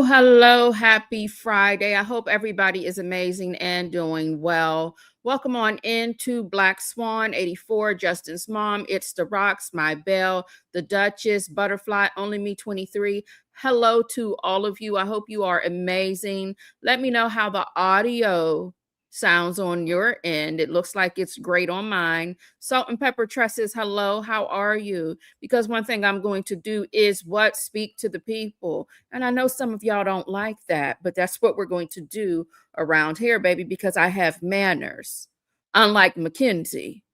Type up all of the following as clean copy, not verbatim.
Hello. Happy Friday. I hope everybody is amazing and doing well. Welcome on into Black Swan 84, Justin's mom. It's the Rocks, my Belle, the Duchess, Butterfly, Only Me 23. Hello to all of you. I hope you are amazing. Let me know how the audio sounds on your end. It looks like it's great on mine. Salt and Pepper Tresses, hello. How are you? Because one thing I'm going to do is what? Speak to the people. And I know some of y'all don't like that, but that's what we're going to do around here, baby, because I have manners, unlike Mackenzie.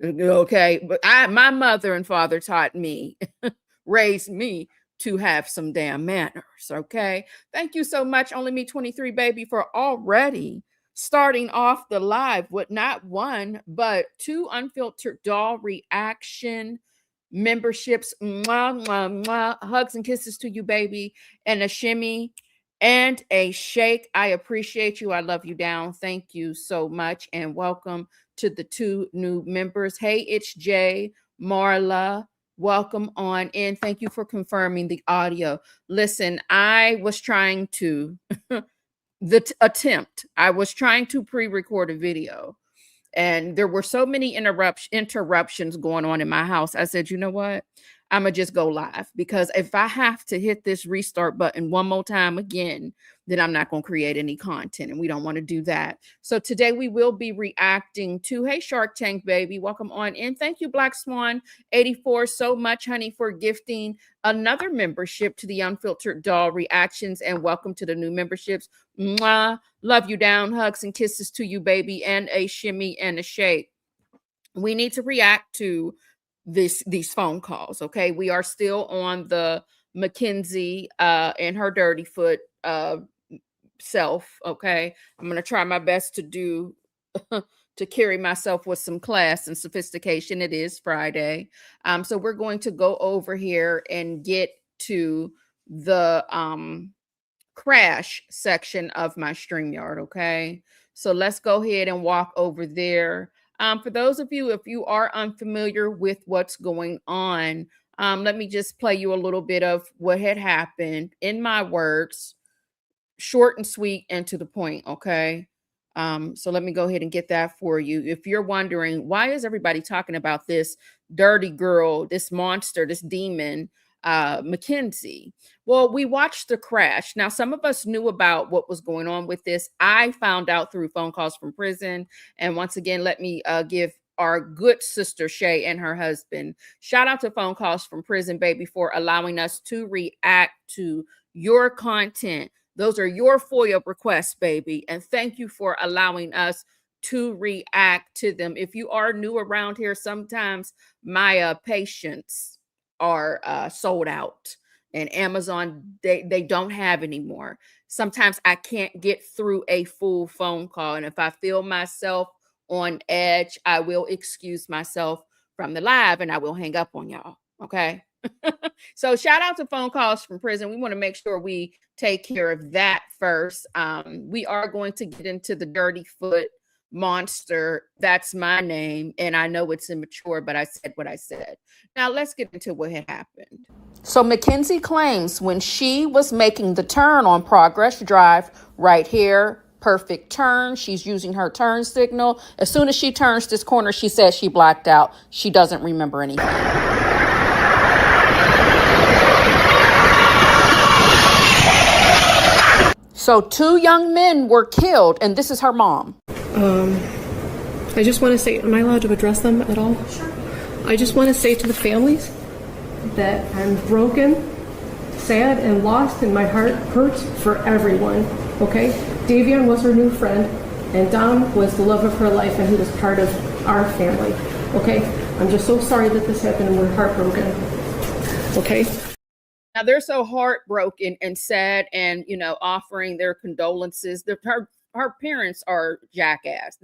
Okay. But my mother and father taught me, raised me to have some damn manners. Okay. Thank you so much, Only Me 23, baby, for already starting off the live with not one, but two Unfiltered doll reaction memberships. Mwah, mwah, mwah. Hugs and kisses to you, baby, and a shimmy and a shake. I appreciate you. I love you down. Thank you so much. And welcome to the two new members. Hey, it's Jay, Marla. Welcome on in. Thank you for confirming the audio. Listen, I was trying to I was trying to pre-record a video, and there were so many interruptions going on in my house. I said, you know what? I'm going to just go live, because if I have to hit this restart button one more time again, then I'm not going to create any content, and we don't want to do that. So today we will be reacting to, hey, Shark Tank, baby, welcome on in. Thank you, Black Swan 84, so much, honey, for gifting another membership to the Unfiltered Doll Reactions, and welcome to the new memberships. Mwah. Love you down. Hugs and kisses to you, baby, and a shimmy and a shake. We need to react to these phone calls. Okay. We are still on the Mackenzie and her dirty foot self. Okay. I'm gonna try my best to do to carry myself with some class and sophistication. It is Friday. So we're going to go over here and get to the crash section of my StreamYard. Okay. So let's go ahead and walk over there. For those of you, if you are unfamiliar with what's going on, let me just play you a little bit of what had happened in my words, short and sweet and to the point. Okay. So let me go ahead and get that for you. If you're wondering, why is everybody talking about this dirty girl, this monster, this demon, Mackenzie? Well, we watched the crash. Now, some of us knew about what was going on with this. I found out through phone calls from prison. And once again, let me give our good sister Shay and her husband shout out to phone calls from prison, baby, for allowing us to react to your content. Those are your FOIA requests, baby. And thank you for allowing us to react to them. If you are new around here, sometimes my patience are sold out, and Amazon, they don't have anymore. Sometimes I can't get through a full phone call, and if I feel myself on edge, I will excuse myself from the live and I will hang up on y'all. Okay. So shout out to phone calls from prison. We want to make sure we take care of that first. We are going to get into the dirty foot monster. That's my name, and I know it's immature, but I said what I said. Now let's get into what had happened. So Mackenzie claims when she was making the turn on Progress Drive right here, perfect turn, she's using her turn signal. As soon as she turns this corner, she says she blacked out. She doesn't remember anything. So two young men were killed, and this is her mom. I just want to say, am I allowed to address them at all? Sure. I just want to say to the families that I'm broken, sad, and lost, and my heart hurts for everyone, okay? Davion was her new friend, and Dom was the love of her life, and he was part of our family, okay? I'm just so sorry that this happened, and we're heartbroken, okay? Now they're so heartbroken and sad, and offering their condolences. Her parents are jackass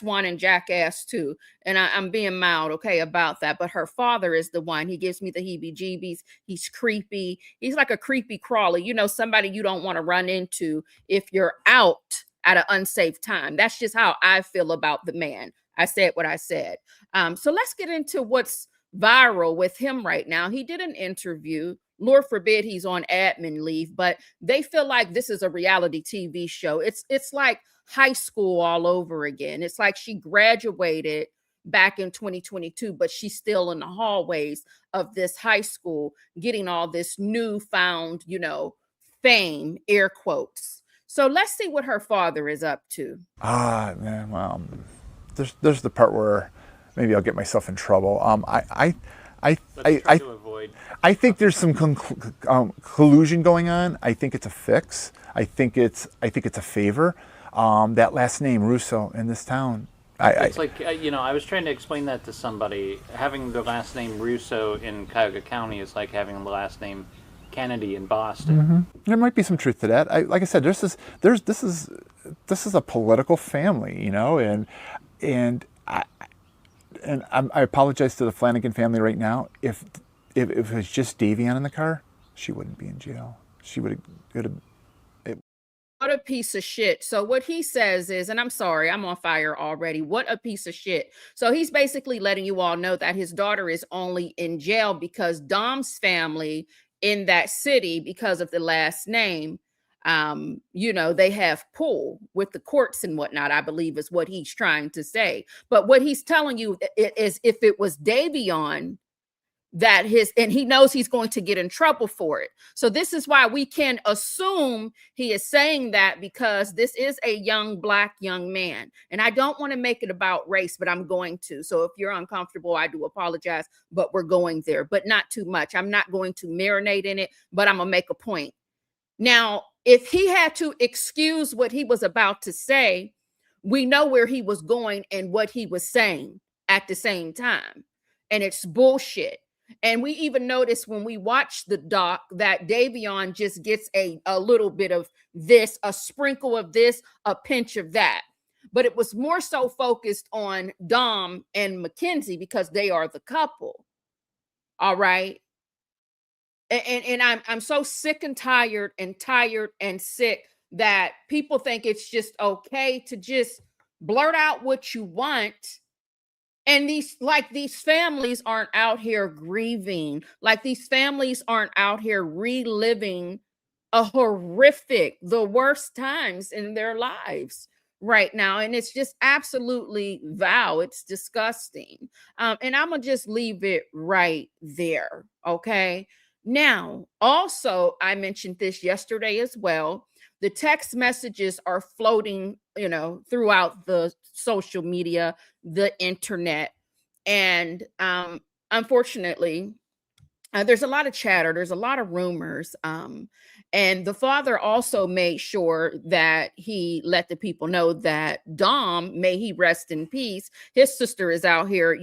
1 and jackass 2, and I'm being mild, okay, about that. But her father is the one. He gives me the heebie-jeebies. He's creepy. He's like a creepy crawler. Somebody you don't want to run into if you're out at an unsafe time. That's just how I feel about the man. I said what I said. So let's get into what's viral with him right now. He did an interview Lord forbid he's on admin leave, but they feel like this is a reality TV show. It's like high school all over again. It's like she graduated back in 2022, but she's still in the hallways of this high school getting all this newfound, fame, air quotes. So let's see what her father is up to. Man, there's the part where maybe I'll get myself in trouble. I think there's some collusion going on. I think it's a fix. I think it's a favor. That last name Russo in this town. I was trying to explain that to somebody. Having the last name Russo in Cuyahoga County is like having the last name Kennedy in Boston. Mm-hmm. There might be some truth to that. Like I said, this is a political family, and I apologize to the Flanagan family right now. If it was just Davion in the car, she wouldn't be in jail. She would have. What a piece of shit. So what he says is, and I'm sorry, I'm on fire already. What a piece of shit. So he's basically letting you all know that his daughter is only in jail because Dom's family in that city, because of the last name, they have pull with the courts and whatnot, I believe is what he's trying to say. But what he's telling you is if it was Davion, and he knows he's going to get in trouble for it. So this is why we can assume he is saying that, because this is a black young man. And I don't want to make it about race, but I'm going to. So if you're uncomfortable, I do apologize, but we're going there, but not too much. I'm not going to marinate in it, but I'm going to make a point. Now, if he had to excuse what he was about to say, we know where he was going and what he was saying at the same time. And it's bullshit. And we even noticed when we watched the doc that Davion just gets a little bit of this, a sprinkle of this, a pinch of that. But it was more so focused on Dom and Mackenzie because they are the couple. All right. And I'm so sick and tired and sick that people think it's just okay to just blurt out what you want. And these families aren't out here grieving. Like these families aren't out here reliving the worst times in their lives right now. And it's just absolutely vile. It's disgusting. And I'm going to just leave it right there. Okay. Now, also, I mentioned this yesterday as well. The text messages are floating, throughout the social media, the internet. And unfortunately, there's a lot of chatter. There's a lot of rumors. And the father also made sure that he let the people know that Dom, may he rest in peace, his sister is out here,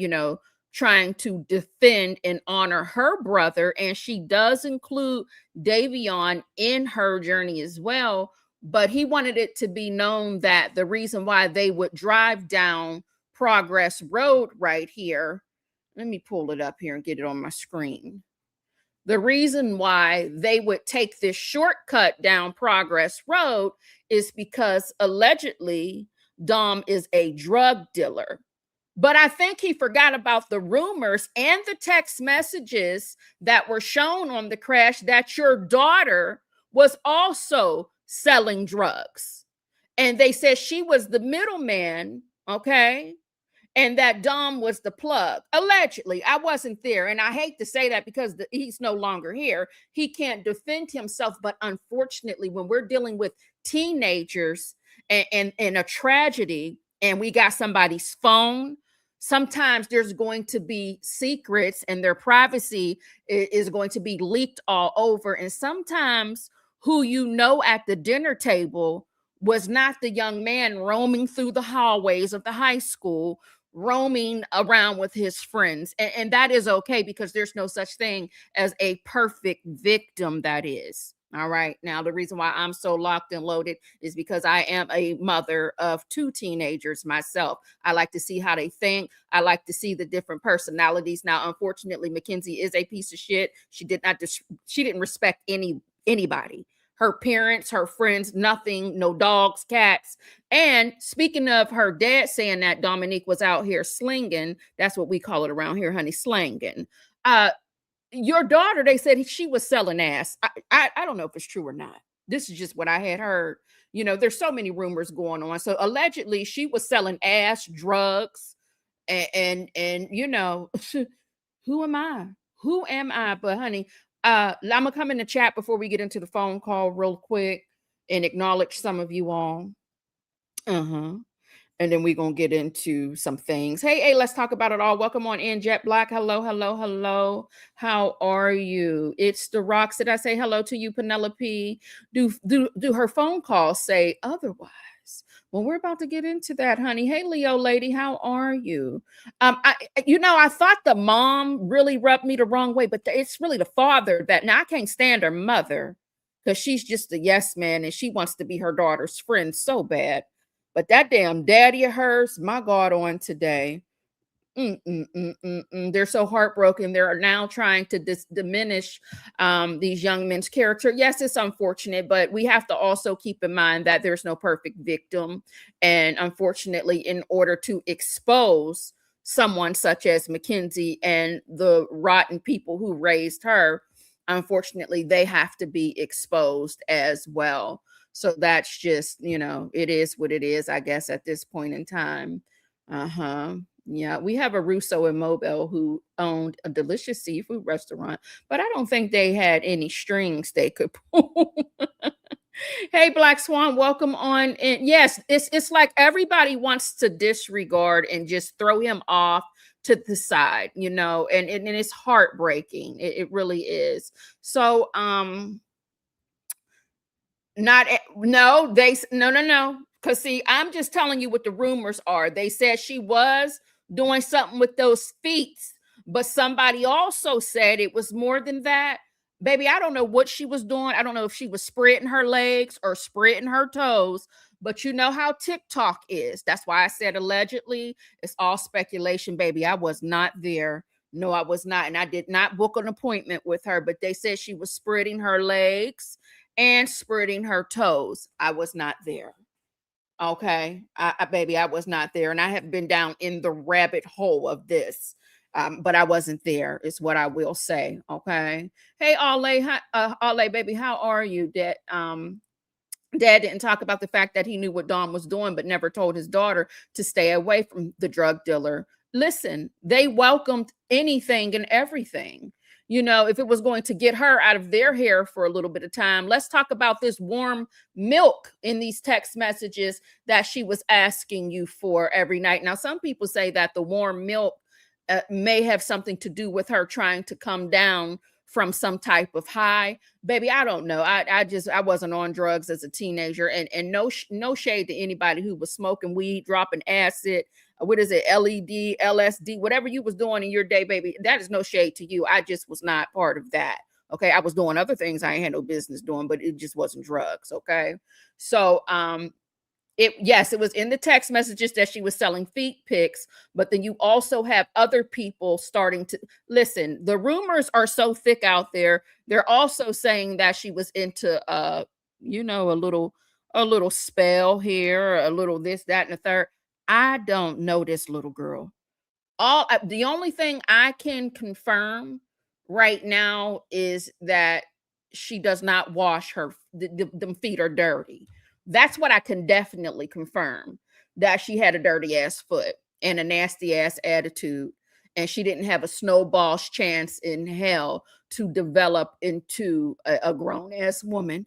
trying to defend and honor her brother. And she does include Davion in her journey as well. But he wanted it to be known that the reason why they would drive down Progress Road right here, let me pull it up here and get it on my screen. The reason why they would take this shortcut down Progress Road is because allegedly Dom is a drug dealer. But I think he forgot about the rumors and the text messages that were shown on the crash that your daughter was also selling drugs. And they said she was the middleman, okay? And that Dom was the plug. Allegedly, I wasn't there. And I hate to say that because he's no longer here. He can't defend himself. But unfortunately, when we're dealing with teenagers and a tragedy, and we got somebody's phone, sometimes there's going to be secrets and their privacy is going to be leaked all over. And sometimes who at the dinner table was not the young man roaming through the hallways of the high school, roaming around with his friends. And that is okay, because there's no such thing as a perfect victim. That is. All right. Now, the reason why I'm so locked and loaded is because I am a mother of 2 teenagers myself. I like to see how they think. I like to see the different personalities. Now, unfortunately, Mackenzie is a piece of shit. She didn't respect anybody. Her parents, her friends, nothing, no dogs, cats. And speaking of her dad saying that Dominique was out here slinging, that's what we call it around here, honey, slanging. your daughter, they said she was selling ass. I don't know if it's true or not. This is just what I had heard. You know, there's so many rumors going on. So allegedly she was selling ass, drugs, and you know, who am I? Who am I? But honey, I'm gonna come in the chat before we get into the phone call real quick and acknowledge some of you all. And then we're gonna get into some things. Hey, let's talk about it all. Welcome on in, Jet Black. Hello, hello, hello. How are you? It's the Rocks. Did I say hello to you, Penelope? Do her phone calls say otherwise? Well, we're about to get into that, honey. Hey, Leo lady, how are you? I thought the mom really rubbed me the wrong way, but it's really the father that now I can't stand her mother because she's just a yes man and she wants to be her daughter's friend so bad. But that damn daddy of hers, my God, on today. They're so heartbroken. They're now trying to diminish these young men's character. Yes, it's unfortunate, but we have to also keep in mind that there's no perfect victim. And unfortunately, in order to expose someone such as Mackenzie and the rotten people who raised her, unfortunately, they have to be exposed as well. So that's just, it is what it is, I guess, at this point in time. Yeah, we have a Russo in Mobile who owned a delicious seafood restaurant, but I don't think they had any strings they could pull. Hey, Black Swan, welcome on. And yes, it's like everybody wants to disregard and just throw him off to the side, and it's heartbreaking. It really is. So, no. Because see, I'm just telling you what the rumors are. They said she was doing something with those feet, but somebody also said it was more than that. Baby, I don't know what she was doing. I don't know if she was spreading her legs or spreading her toes, but you know how TikTok is. That's why I said allegedly. It's all speculation, baby. I was not there. No, I was not. And I did not book an appointment with her, but they said she was spreading her legs and spreading her toes. I was not there. Okay. Baby, I was not there. And I have been down in the rabbit hole of this. But I wasn't there, is what I will say. Okay. Hey, Ale, baby, how are you? Dad didn't talk about the fact that he knew what Dom was doing, but never told his daughter to stay away from the drug dealer. Listen, they welcomed anything and everything. If it was going to get her out of their hair for a little bit of time. Let's talk about this warm milk in these text messages that she was asking you for every night. Now, some people say that the warm milk may have something to do with her trying to come down from some type of high. Baby, I don't know. I wasn't on drugs as a teenager, and no shade to anybody who was smoking weed, dropping acid, what is it, LED, LSD, whatever you was doing in your day, baby. That is no shade to you. I just was not part of that. Okay. I was doing other things I had no business doing, but it just wasn't drugs. Okay. So, it was in the text messages that she was selling feet pics, but then you also have other people starting to listen. The rumors are so thick out there. They're also saying that she was into a little spell here, a little this, that, and the third. I don't know this little girl. The only thing I can confirm right now is that she does not wash them feet are dirty. That's what I can definitely confirm, that she had a dirty ass foot and a nasty ass attitude, and she didn't have a snowball's chance in hell to develop into a grown ass woman.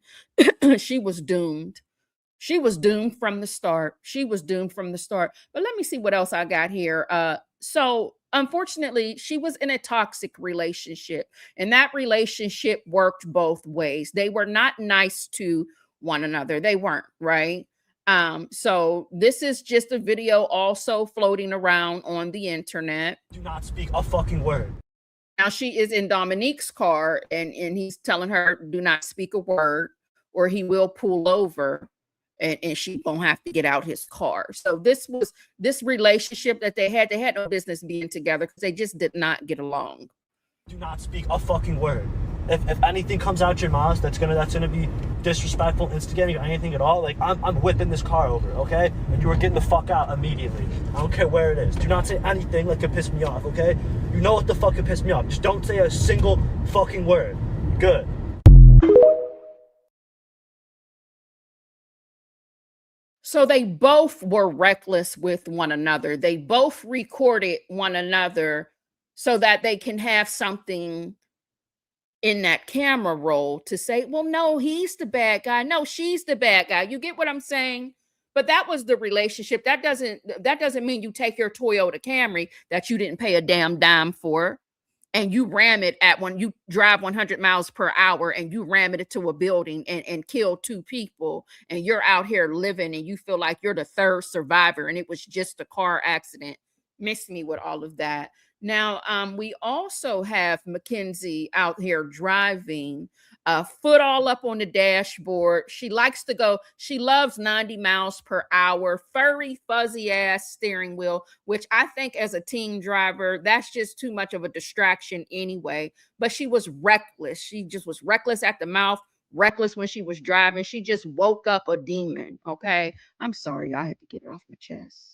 She was doomed. She was doomed from the start. But let me see what else I got here. So unfortunately, she was in a toxic relationship, and that relationship worked both ways. They were not nice to one another. They weren't, right? So this is just a video also floating around on the internet. Do not speak a fucking word. Now she is in Dominique's car, and he's telling her, do not speak a word or he will pull over. And she gonna have to get out his car. So this relationship that they had no business being together because they just did not get along. Do not speak a fucking word. if anything comes out your mouth that's gonna be disrespectful, instigating, or anything at all, like I'm whipping this car over, okay? And you are getting the fuck out immediately. I don't care where it is. Do not say anything that could piss me off, okay? You know what the fuck could piss me off. Just don't say a single fucking word. Good. So they both were reckless with one another. They both recorded one another so that they can have something in that camera roll to say, well, no, he's the bad guy. No, she's the bad guy. You get what I'm saying? But that was the relationship. That doesn't mean you take your Toyota Camry that you didn't pay a damn dime for and you ram it at when you drive 100 miles per hour and you ram it into a building and kill 2 people and you're out here living and you feel like you're the third survivor and it was just a car accident. Miss me with all of that. Now, we also have Mackenzie out here driving, foot all up on the dashboard. She likes to go, she loves 90 miles per hour, furry, fuzzy ass steering wheel, which I think as a teen driver, that's just too much of a distraction anyway. But she was reckless. She just was reckless at the mouth, reckless when she was driving. She just woke up a demon. Okay. I'm sorry. I had to get it off my chest.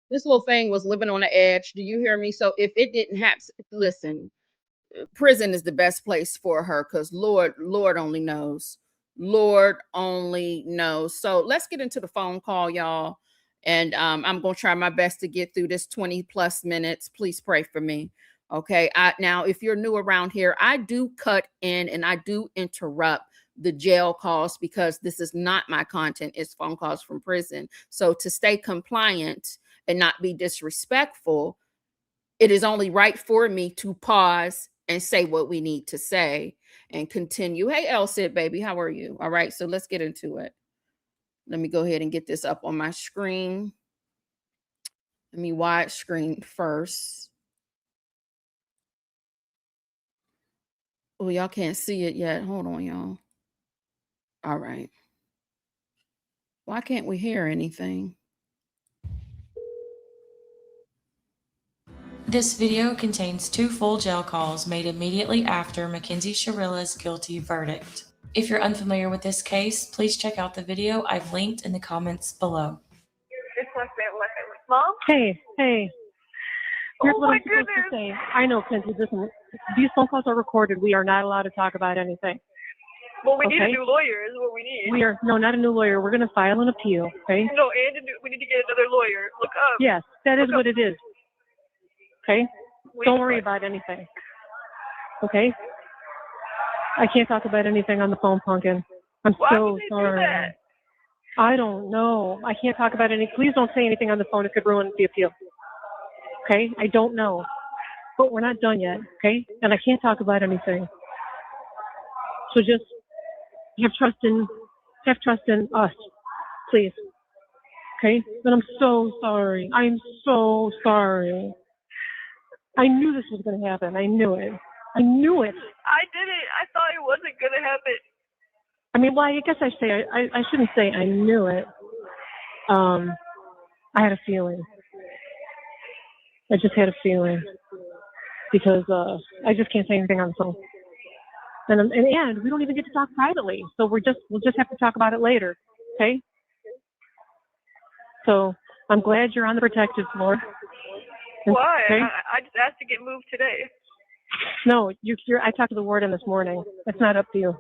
This little thing was living on the edge. Do you hear me? So if it didn't happen, listen, prison is the best place for her because Lord only knows. Lord only knows. So let's get into the phone call, y'all. And I'm gonna try my best to get through this 20 plus minutes. Please pray for me. Okay. Now, if you're new around here, I do cut in and I do interrupt the jail calls because this is not my content, it's phone calls from prison. So to stay compliant and not be disrespectful, it is only right for me to pause and say what we need to say and continue. Hey, Elsid, baby, how are you? All right, so let's get into it. Let me go ahead and get this up on my screen. Let me wide screen first. Oh, y'all can't see it yet. Hold on, y'all. All right. Why can't we hear anything? This video contains 2 full jail calls made immediately after Mackenzie Shirilla's guilty verdict. If you're unfamiliar with this case, please check out the video I've linked in the comments below. Mom? Hey. Here's what I'm supposed to say. I know, Kenzie, listen, these phone calls are recorded. We are not allowed to talk about anything. Well, we need a new lawyer is what we need. Not a new lawyer. We're going to file an appeal, okay? No, we need to get another lawyer. Look up. Yes, that is what it is. Okay? Don't worry about anything. Okay? I can't talk about anything on the phone, Pumpkin. I'm so sorry. Do that? I don't know. I can't talk about any. Please don't say anything on the phone. It could ruin the appeal. Okay? I don't know. But we're not done yet, okay? And I can't talk about anything. So just have trust in us, please. Okay? And I'm so sorry. I'm so sorry. I knew this was going to happen. I knew it. I didn't. I thought it wasn't going to happen. I mean, well, I guess I shouldn't say I knew it. I had a feeling. I just had a feeling because I just can't say anything on the phone. And we don't even get to talk privately. So we'll just have to talk about it later. Okay? So I'm glad you're on the protective floor. Why? Okay? I just asked to get moved today. No, I talked to the warden this morning. It's not up to you.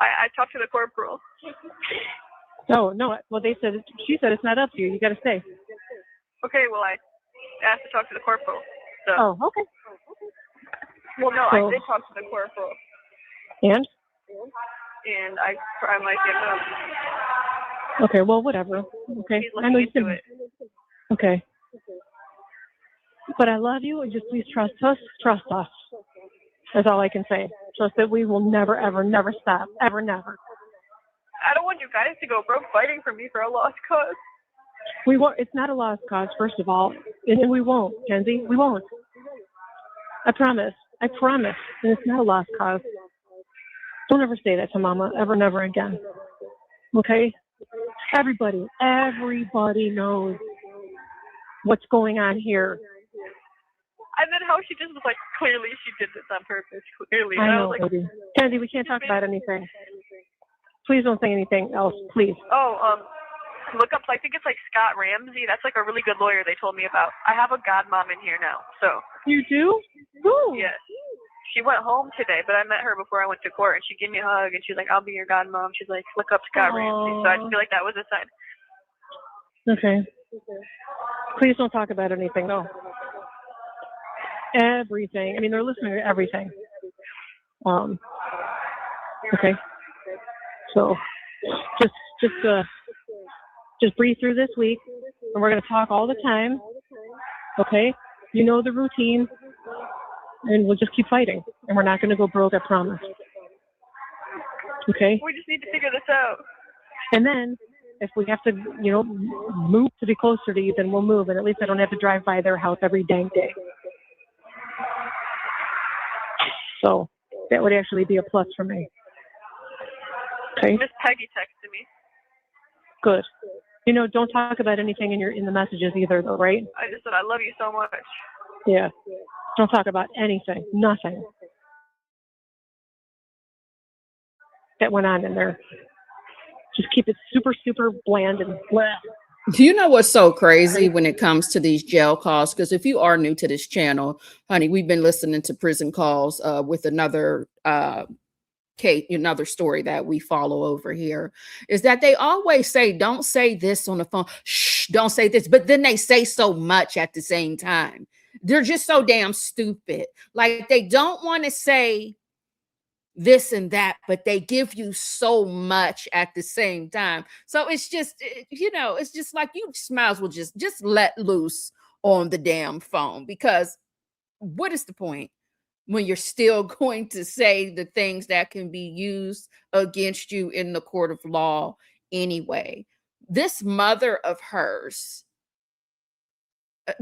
I talked to the corporal. No. Well, she said it's not up to you. You got to stay. Okay, well, I asked to talk to the corporal. So. Oh, okay. Well, no, I did talk to the corporal. And? And I might get moved. Okay, well, whatever. Okay. He's looking into it. Okay. But I love you, and just please trust us. Trust us. That's all I can say. Just that we will never, ever, never stop. Ever, never. I don't want you guys to go broke fighting for me for a lost cause. We won't. It's not a lost cause, first of all. And we won't, Kenzie. We won't. I promise. I promise. And it's not a lost cause. Don't ever say that to Mama. Ever, never again. Okay? Everybody knows what's going on here. And then how she just was like, clearly she did this on purpose. Clearly. I And know, was like, baby. Kenzie, we can't talk about anything. Please don't say anything else, please. Look up, I think it's like Scott Ramsey. That's like a really good lawyer they told me about. I have a godmom in here now, so. You do? Who? Yes. She went home today, but I met her before I went to court, and she gave me a hug, and she's like, I'll be your godmom. She's like, look up Scott Ramsey. So I just feel like that was a sign. Okay. Please don't talk about anything, though. Everything. I mean, they're listening to everything. Okay. So, just breathe through this week, and we're going to talk all the time. Okay? You know the routine, and we'll just keep fighting, and we're not going to go broke, I promise. Okay? We just need to figure this out. And then, if we have to, move to be closer to you, then we'll move, and at least I don't have to drive by their house every dang day. So, that would actually be a plus for me. Okay? Miss Peggy texted me. Good. Don't talk about anything in the messages either, though, right? I just said, I love you so much. Yeah. Don't talk about anything. Nothing that went on in there. Just keep it super, super bland and blah. Do you know what's so crazy when it comes to these jail calls? Because if you are new to this channel, honey, we've been listening to prison calls with another Kate, another story that we follow over here, is that they always say, don't say this on the phone. Shh, don't say this. But then they say so much at the same time. They're just so damn stupid. Like they don't want to say this and that, but they give you so much at the same time. So it's just, it's just like you might as well just let loose on the damn phone, because what is the point when you're still going to say the things that can be used against you in the court of law anyway? This mother of hers,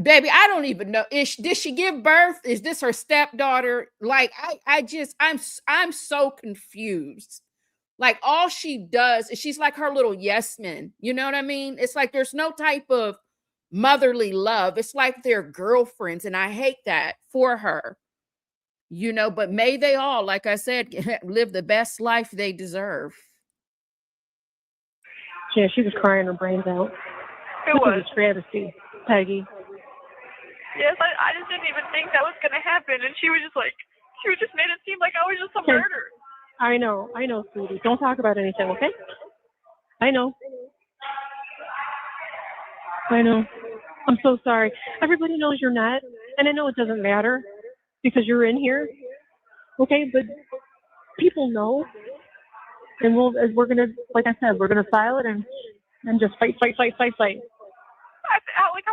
baby, I don't even know. Did she give birth? Is this her stepdaughter? Like, I'm so confused. Like, all she does is she's like her little yes man. You know what I mean? It's like there's no type of motherly love. It's like they're girlfriends, and I hate that for her. But may they all, like I said, live the best life they deserve. Yeah, she was crying her brains out. Who was? A travesty, Peggy. Yes, I just didn't even think that was going to happen. And she was just made it seem like I was just a murderer. I know, sweetie. Don't talk about anything, okay? I know. I'm so sorry. Everybody knows you're not. And I know it doesn't matter because you're in here. Okay, but people know. And we're going to, like I said, we're going to file it and just fight. Like, how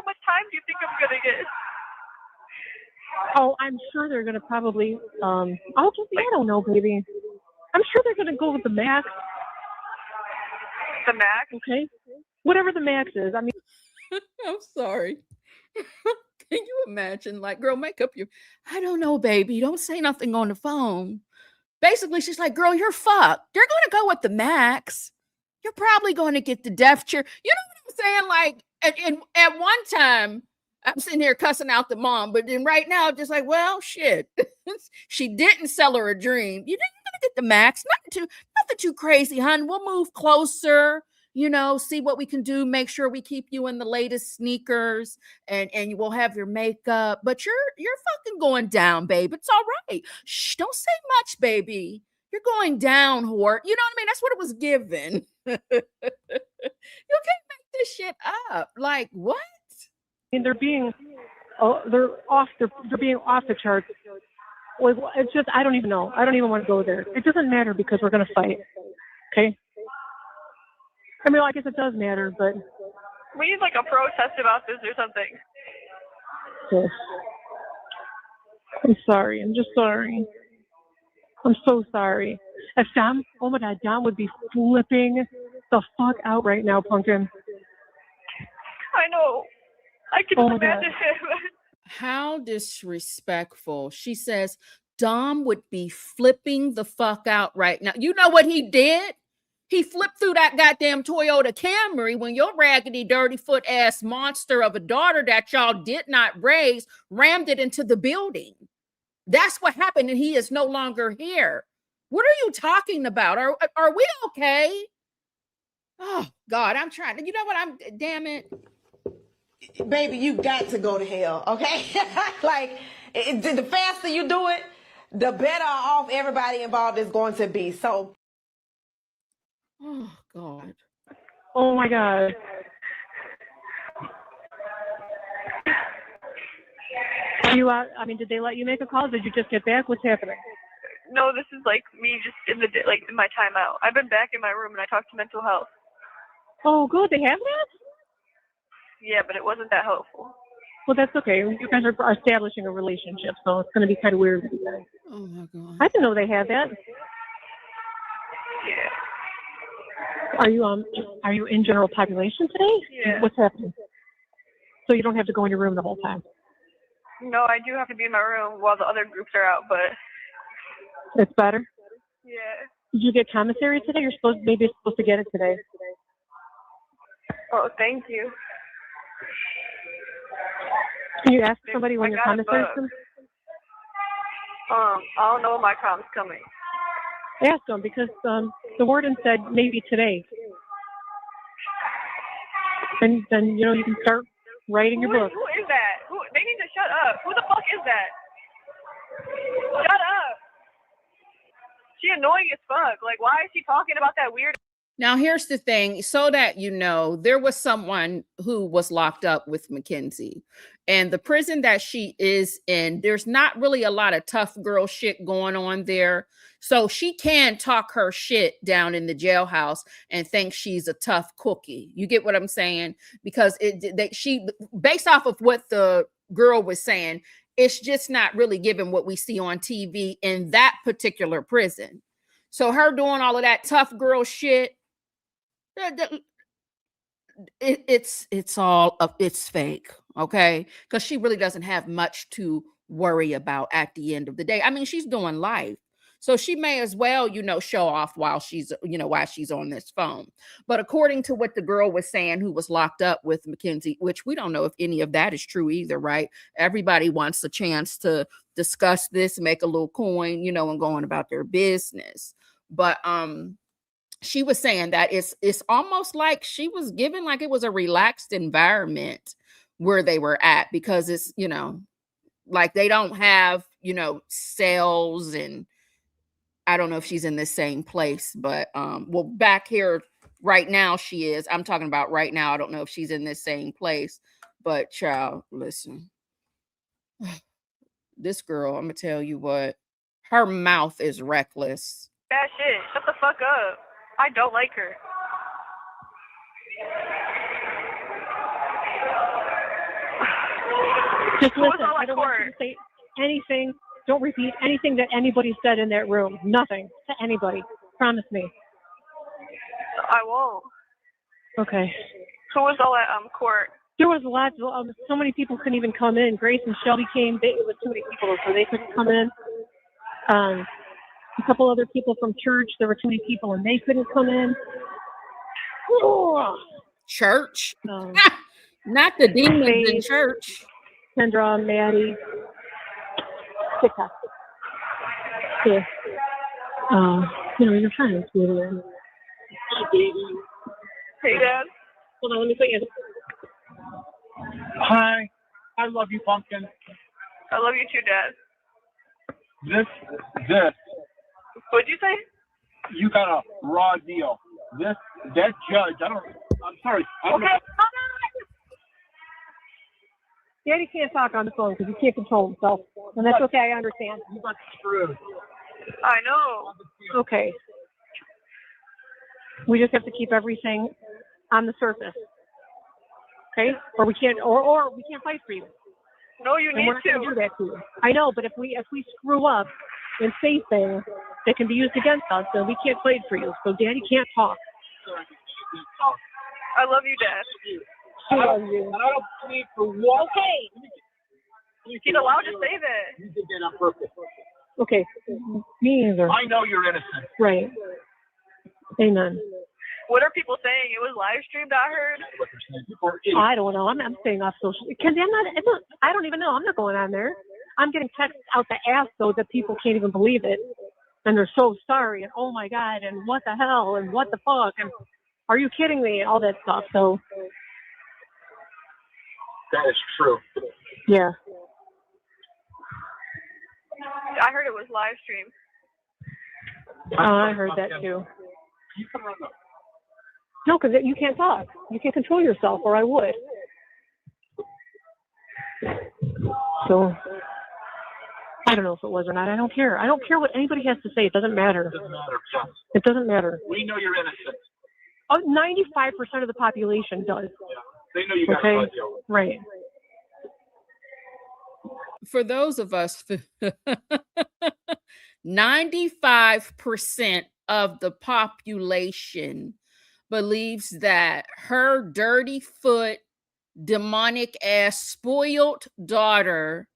much time do you think I'm going to get? Oh, I'm sure they're going to probably, I don't know, baby. I'm sure they're going to go with the max. The max? Okay. Whatever the max is. I mean, I'm sorry. Can you imagine? Like, girl, make up I don't know, baby. Don't say nothing on the phone. Basically, she's like, girl, you're fucked. You're going to go with the max. You're probably going to get the death chair. You know what I'm saying? Like, at one time, I'm sitting here cussing out the mom, but then right now, just like, well, shit. She didn't sell her a dream. You're going to get the max. Nothing too crazy, hon. We'll move closer, see what we can do. Make sure we keep you in the latest sneakers and you will have your makeup. But you're fucking going down, babe. It's all right. Shh, don't say much, baby. You're going down, whore. You know what I mean? That's what it was given. You can't make this shit up. Like, what? they're being off the charts. It's just, I don't even know. I don't even want to go there. It doesn't matter because we're going to fight. Okay? I mean, I guess it does matter, but we need like a protest about this or something. Yes. I'm sorry. I'm just sorry. I'm so sorry. If Dom, oh my God, Dom would be flipping the fuck out right now, Pumpkin. I know. I can Oh my imagine God. him. How disrespectful. She says Dom would be flipping the fuck out right now. You know what he did? He flipped through that goddamn Toyota Camry when your raggedy, dirty foot ass monster of a daughter that y'all did not raise rammed it into the building. That's what happened, and he is no longer here. What are you talking about? Are we okay? Oh God, I'm trying. You know what? Damn it. Baby, you got to go to hell, okay? Like, the faster you do it, the better off everybody involved is going to be. So, Oh God. Oh my God. Are you out? I mean, did they let you make a call? Did you just get back? What's happening? No, this is like me just in the like in my timeout. I've been back in my room and I talked to mental health. Oh, good. They have that? Yeah, but it wasn't that helpful. Well, that's okay. You guys are establishing a relationship, so it's going to be kind of weird with you guys. Oh my God. I didn't know they had that. Yeah. Are you in general population today? Yeah. What's happening? So you don't have to go in your room the whole time. No, I do have to be in my room while the other groups are out, but It's better. yeah. Did you get commissary today? You're supposed to get it today. Oh, thank you. Can you ask somebody when I your got a commissary bug. comes? I don't know when my com's coming. Ask them because the warden said maybe today. And then you can start writing your book. Who is that? They need to shut up. Who the fuck is that? Shut up. She annoying as fuck. Like, why is she talking about that weird? Now, here's the thing, so that you know, there was someone who was locked up with Mackenzie, and the prison that she is in, there's not really a lot of tough girl shit going on there. So she can talk her shit down in the jailhouse and think she's a tough cookie. You get what I'm saying? Because she, based off of what the girl was saying, it's just not really giving what we see on TV in that particular prison. So her doing all of that tough girl shit, it's fake, okay? Because she really doesn't have much to worry about at the end of the day. I mean, she's doing life, so she may as well, show off while she's on this phone. But according to what the girl was saying, who was locked up with Mackenzie, which we don't know if any of that is true either, right? Everybody wants a chance to discuss this, make a little coin, and go on about their business. But she was saying that it's almost like she was given like it was a relaxed environment where they were at, because it's, like they don't have, cells, and I don't know if she's in the same place, but well, back here right now she is. I'm talking about right now. I don't know if she's in this same place, but child, listen. This girl, I'm gonna tell you what, her mouth is reckless. That shit. Shut the fuck up. I don't like her. Just listen. I don't want you to say anything. Don't repeat anything that anybody said in that room. Nothing to anybody. Promise me. I won't. Okay. Who was all at court? There was lots of so many people couldn't even come in. Grace and Shelby came. It was too many people, so they couldn't come in. A couple other people from church. There were too many people, and they couldn't come in. Church? Not the demons Faith, in church. Kendra, Maddie, TikTok. Yeah. Your friends. Hey, Dad. Hold on, let me put you. Hi, I love you, Pumpkin. I love you too, Dad. This, What'd you say? you got a raw deal. That judge, I'm sorry. I don't know. Daddy can't talk on the phone because he can't control himself. And that's okay, I understand. You got screwed. I know. Okay. We just have to keep everything on the surface. Okay? Or we can't fight for you. No, you And need we're not to. gonna do that to you. I know, but if we screw up and say things, that can be used against us, and we can't fight for you. So Daddy can't talk. I love you, Dad. I love you. I don't need to walk. Okay. He's allowed to say that. You did that on purpose. Okay. Me either. I know you're innocent. Right. Amen. What are people saying? It was live streamed, I heard. I don't know. I'm staying off social. Because I don't even know. I'm not going on there. I'm getting texts out the ass though that people can't even believe it, and they're so sorry and oh my God and what the hell and what the fuck and are you kidding me and all that stuff. So That is true. yeah. I heard it was live streamed. I heard that too. No, because you can't talk. You can't control yourself, or I would. So I don't know if it was or not. I don't care. I don't care what anybody has to say. It doesn't matter. It doesn't matter, Jeff. It doesn't matter. We know you're innocent. 95% of the population does. They know you got Okay? to deal with. Right. For those of us, 95% of the population believes that her dirty foot, demonic ass, spoiled daughter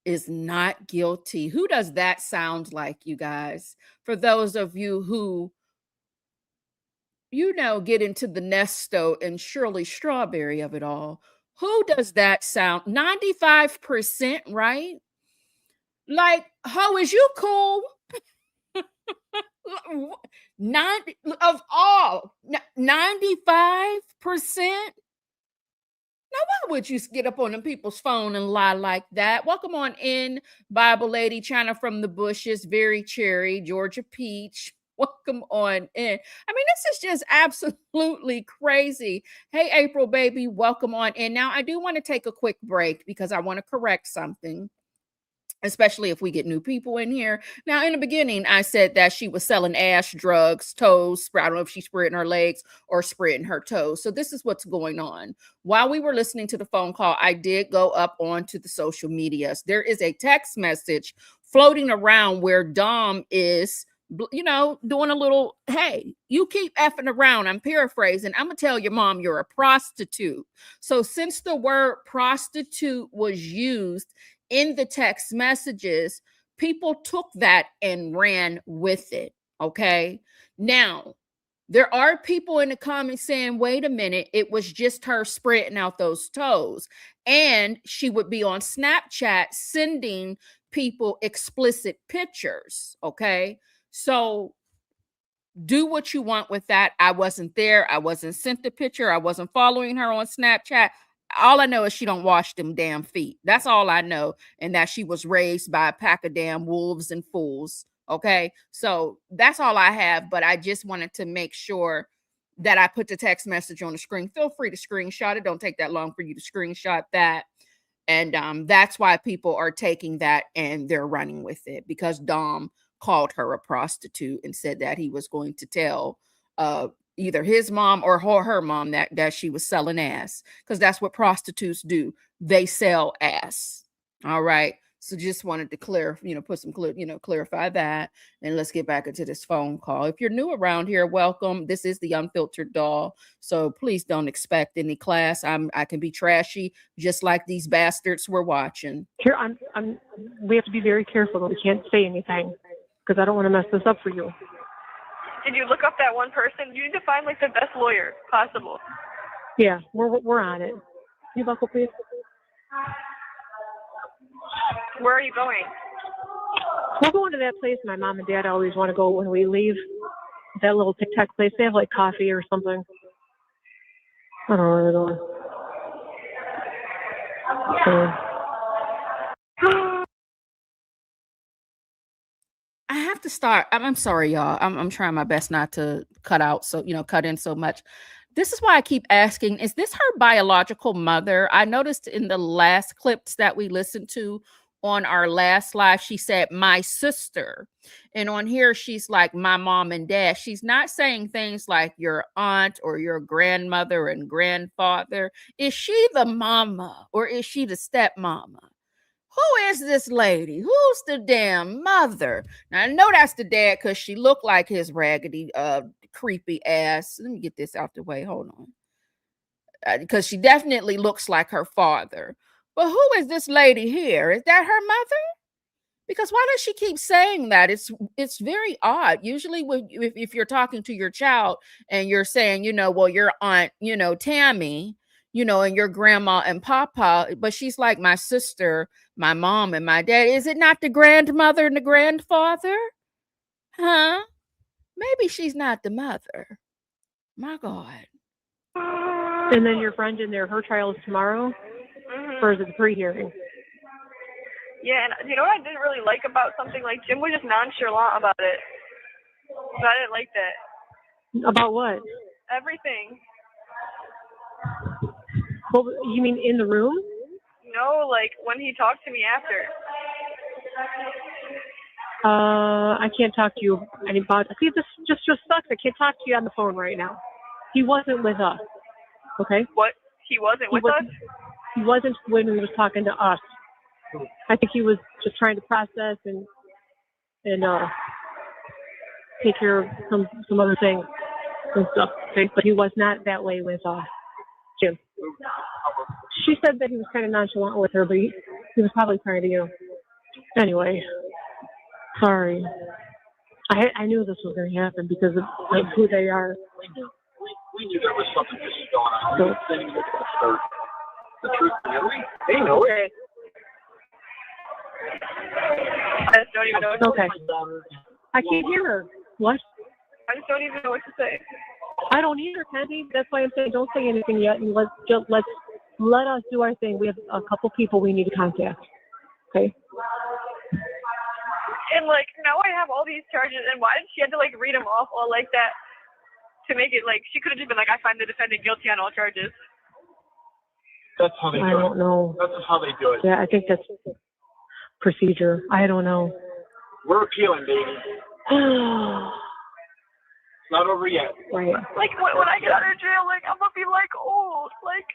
is not guilty. Who does that sound like, you guys? For those of you who, get into the Nesto and Shirley Strawberry of it all, who does that sound? 95%, right? Like, ho, is you cool? 95%? Now, why would you get up on them people's phone and lie like that? Welcome on in, Bible Lady, China from the Bushes, Very Cherry, Georgia Peach. Welcome on in. I mean, this is just absolutely crazy. Hey, April, baby, welcome on in. Now, I do want to take a quick break because I want to correct something, especially if we get new people in here. Now, in the beginning, I said that she was selling ash, drugs, toes. I don't know if she's spreading her legs or spreading her toes. So this is what's going on. While we were listening to the phone call, I did go up onto the social medias. There is a text message floating around where Dom is, doing a little, hey, you keep effing around. I'm paraphrasing. I'm going to tell your mom you're a prostitute. So since the word prostitute was used in the text messages, people took that and ran with it. Okay. Now, there are people in the comments saying, wait a minute, it was just her spreading out those toes. And she would be on Snapchat sending people explicit pictures. Okay. So do what you want with that. I wasn't there. I wasn't sent the picture. I wasn't following her on Snapchat. All I know is she don't wash them damn feet. That's all I know. And that she was raised by a pack of damn wolves and fools. Okay. So that's all I have. But I just wanted to make sure that I put the text message on the screen. Feel free to screenshot it. Don't take that long for you to screenshot that. And that's why people are taking that and they're running with it, because Dom called her a prostitute and said that he was going to tell either his mom or her mom that she was selling ass, because that's what prostitutes do. They sell ass. All right. So just wanted to clarify that. And let's get back into this phone call. If you're new around here, welcome. This is the Unfiltered Doll. So please don't expect any class. I can be trashy, just like these bastards we're watching. Here, we have to be very careful. We can't say anything because I don't want to mess this up for you. Did you look up that one person? You need to find like the best lawyer possible. Yeah, we're on it. Can you buckle, please? Where are you going? We're going to that place my mom and dad always want to go when we leave. That little tic-tac place. They have like coffee or something. I don't know where they're going. I have to start. I'm sorry, y'all. I'm trying my best not to cut in so much. This is why I keep asking, is this her biological mother? I noticed in the last clips that we listened to on our last live, she said, my sister. And on here, she's like, my mom and dad. She's not saying things like your aunt or your grandmother and grandfather. Is she the mama or is she the stepmama? Who Who is this lady? Who's the damn mother? Now I know that's the dad because she looked like his raggedy, creepy ass. Let me get this out the way. Hold on. Because she definitely looks like her father. But who is this lady here? Is that her mother? Because why does she keep saying that? It's very odd. Usually, if you're talking to your child and you're saying, well, your aunt, Tammy, and your grandma and papa, but she's like my sister, my mom, and my dad. Is it not the grandmother and the grandfather? Huh? Maybe she's not the mother. My God. And then your friend in there, her trial is tomorrow? Or is it the pre-hearing? Yeah, and you know what I didn't really like about something like Jim was just nonchalant about it. So I didn't like that. About what? Everything. Well, you mean in the room? No, like when he talked to me after. I can't talk to you about. See, this just sucks. I can't talk to you on the phone right now. He wasn't with us. Okay? What? He wasn't with us? He wasn't when he was talking to us. I think he was just trying to process and take care of some other things and stuff. Okay? But he was not that way with Jim. She said that he was kind of nonchalant with her, but he was probably trying to, Anyway, sorry. I knew this was going to happen because of like who they are. We knew there was something fishy going on. We were sending it to the truth. They know it. I just don't even know what to say. I can't hear her. What? I just don't even know what to say. I don't either, Kenzie. That's why I'm saying don't say anything yet, and let us do our thing. We have a couple people we need to contact. Okay. And like now I have all these charges, and why did she have to like read them off all like that to make it like she could have just been like, I find the defendant guilty on all charges. That's how they do it. I don't know. That's how they do it. Yeah, I think that's procedure. I don't know. We're appealing, baby. It's not over yet. Right. Like when I get out of jail, like I'm gonna be like old. Like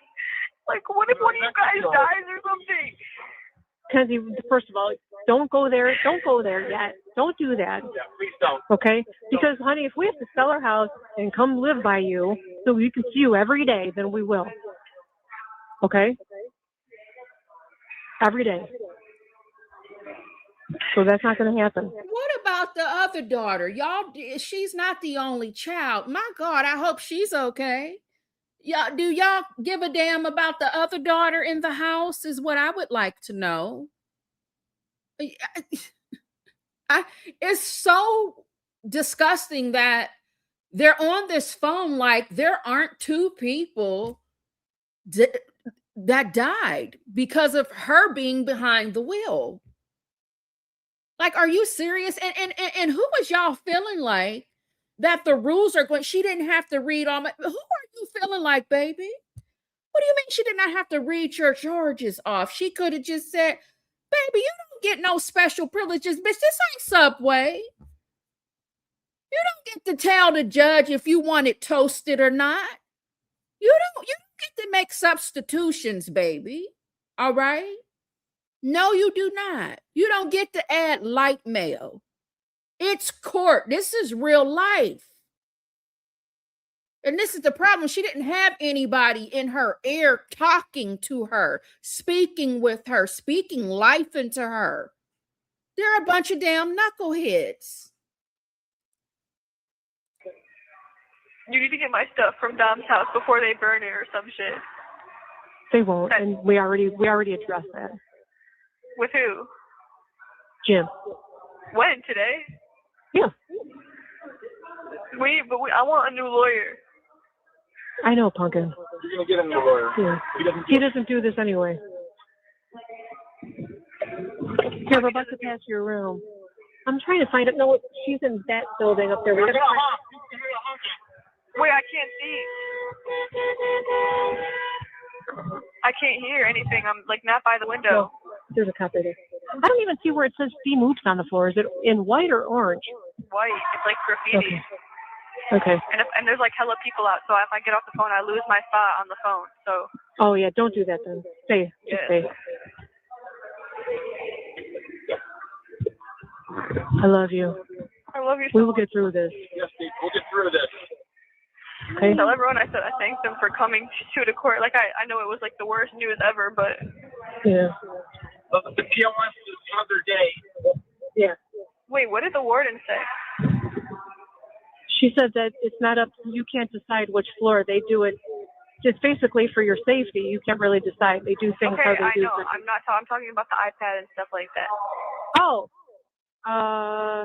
what if one of you guys dies or something? Kenzie, first of all, don't go there. Don't go there yet. Don't do that. Yeah, please don't. Okay? Because, honey, if we have to sell our house and come live by you so we can see you every day, then we will. Okay? Every day. So that's not going to happen. What about the other daughter? Y'all, she's not the only child. My God, I hope she's okay. Do y'all give a damn about the other daughter in the house is what I would like to know. It's so disgusting that they're on this phone like there aren't two people that died because of her being behind the wheel. Like, are you serious? And who was y'all feeling like that the rules are going? She didn't have to read all my. Who are you feeling like, baby? What do you mean she did not have to read your charges off? She could have just said, baby, you don't get no special privileges, bitch. This ain't Subway. You don't get to tell the judge if you want it toasted or not. You don't get to make substitutions, baby. All right? No, you do not. You don't get to add light mail. It's court. This is real life. And this is the problem. She didn't have anybody in her ear talking to her, speaking with her, speaking life into her. They're a bunch of damn knuckleheads. You need to get my stuff from Dom's house before they burn it or some shit. They won't, and we already addressed that. With who? Jim. When? Today? Yeah. I want a new lawyer. I know, Pumpkin. You're gonna get a new lawyer. Yeah. He doesn't do this anyway. Here, we're about to pass your room. I'm trying to find it. No, she's in that building up there. Wait, I can't see. I can't hear anything. I'm like not by the window. No, there's a cop right there. I don't even see where it says "Steam Oops" on the floor. Is it in white or orange? White. It's like graffiti. Okay. And there's like hella people out. So if I get off the phone, I lose my spot on the phone. So. Oh yeah, don't do that then. Stay. Just stay. I love you. I love you so We will much. get through this. Yes, Steve, we'll get through this. Okay? Tell everyone I said I thanked them for coming to the court. Like, I know it was like the worst news ever, but Yeah. The PLS is another day. Yeah. wait, what did the warden say? She said that it's not up, you can't decide which floor. They do it just basically for your safety. You can't really decide. They do things how Okay, they I do. know. I'm talking about the iPad and stuff like that. Oh. I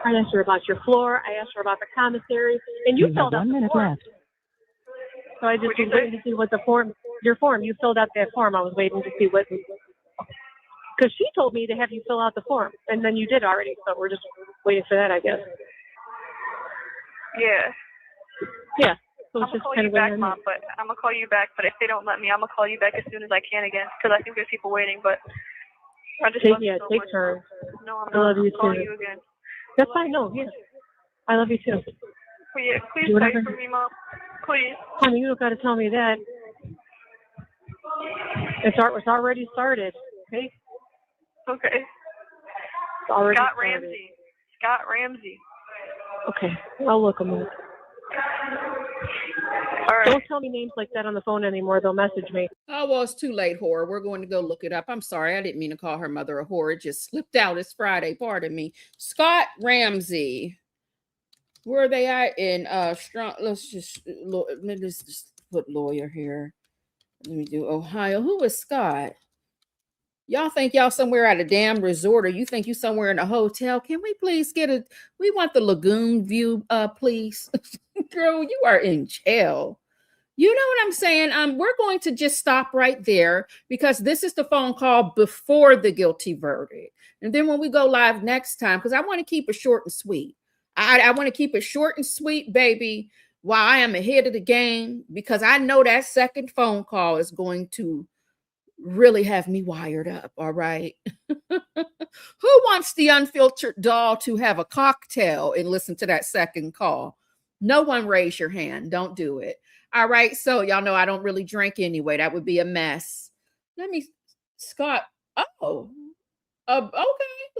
asked her about your floor. I asked her about the commissary. And you filled out the form. So I just was waiting to see what your form, you filled out that form. I was waiting to see what, because she told me to have you fill out the form. And then you did already. So we're just waiting for that, I guess. Yeah. Yeah. So I'm it's gonna just call kind you of back, Mom. But I'm gonna call you back. But if they don't let me, I'm gonna call you back as soon as I can again. Because I think there's people waiting. But I just love you so take much. turns. No, I'm I love not. you I'm calling too. you again. That's fine. No, yeah. I love you too. But yeah, please Do pray whatever. for me, Mom. Please. Honey, you don't got to tell me that. It's already started. Okay. Okay. It's already Scott started. Ramsey. Scott Ramsey. Okay. I'll look them up. All right. Don't tell me names like that on the phone anymore. They'll message me. Oh, well, it's too late, whore. We're going to go look it up. I'm sorry. I didn't mean to call her mother a whore. It just slipped out. It's Friday. Pardon me. Scott Ramsey. Where are they at in strong? Let's just put lawyer here. Let me do Ohio. Who is Scott? Y'all think y'all somewhere at a damn resort, or you think you somewhere in a hotel? Can we please we want the lagoon view, please. Girl, you are in jail. You know what I'm saying? We're going to just stop right there because this is the phone call before the guilty verdict. And then when we go live next time, because I want to keep it short and sweet. I want to keep it short and sweet, baby, while I am ahead of the game, because I know that second phone call is going to really have me wired up. All right. Who wants the unfiltered doll to have a cocktail and listen to that second call? No one raise your hand. Don't do it. All right. So y'all know I don't really drink anyway. That would be a mess. Scott. Oh, okay.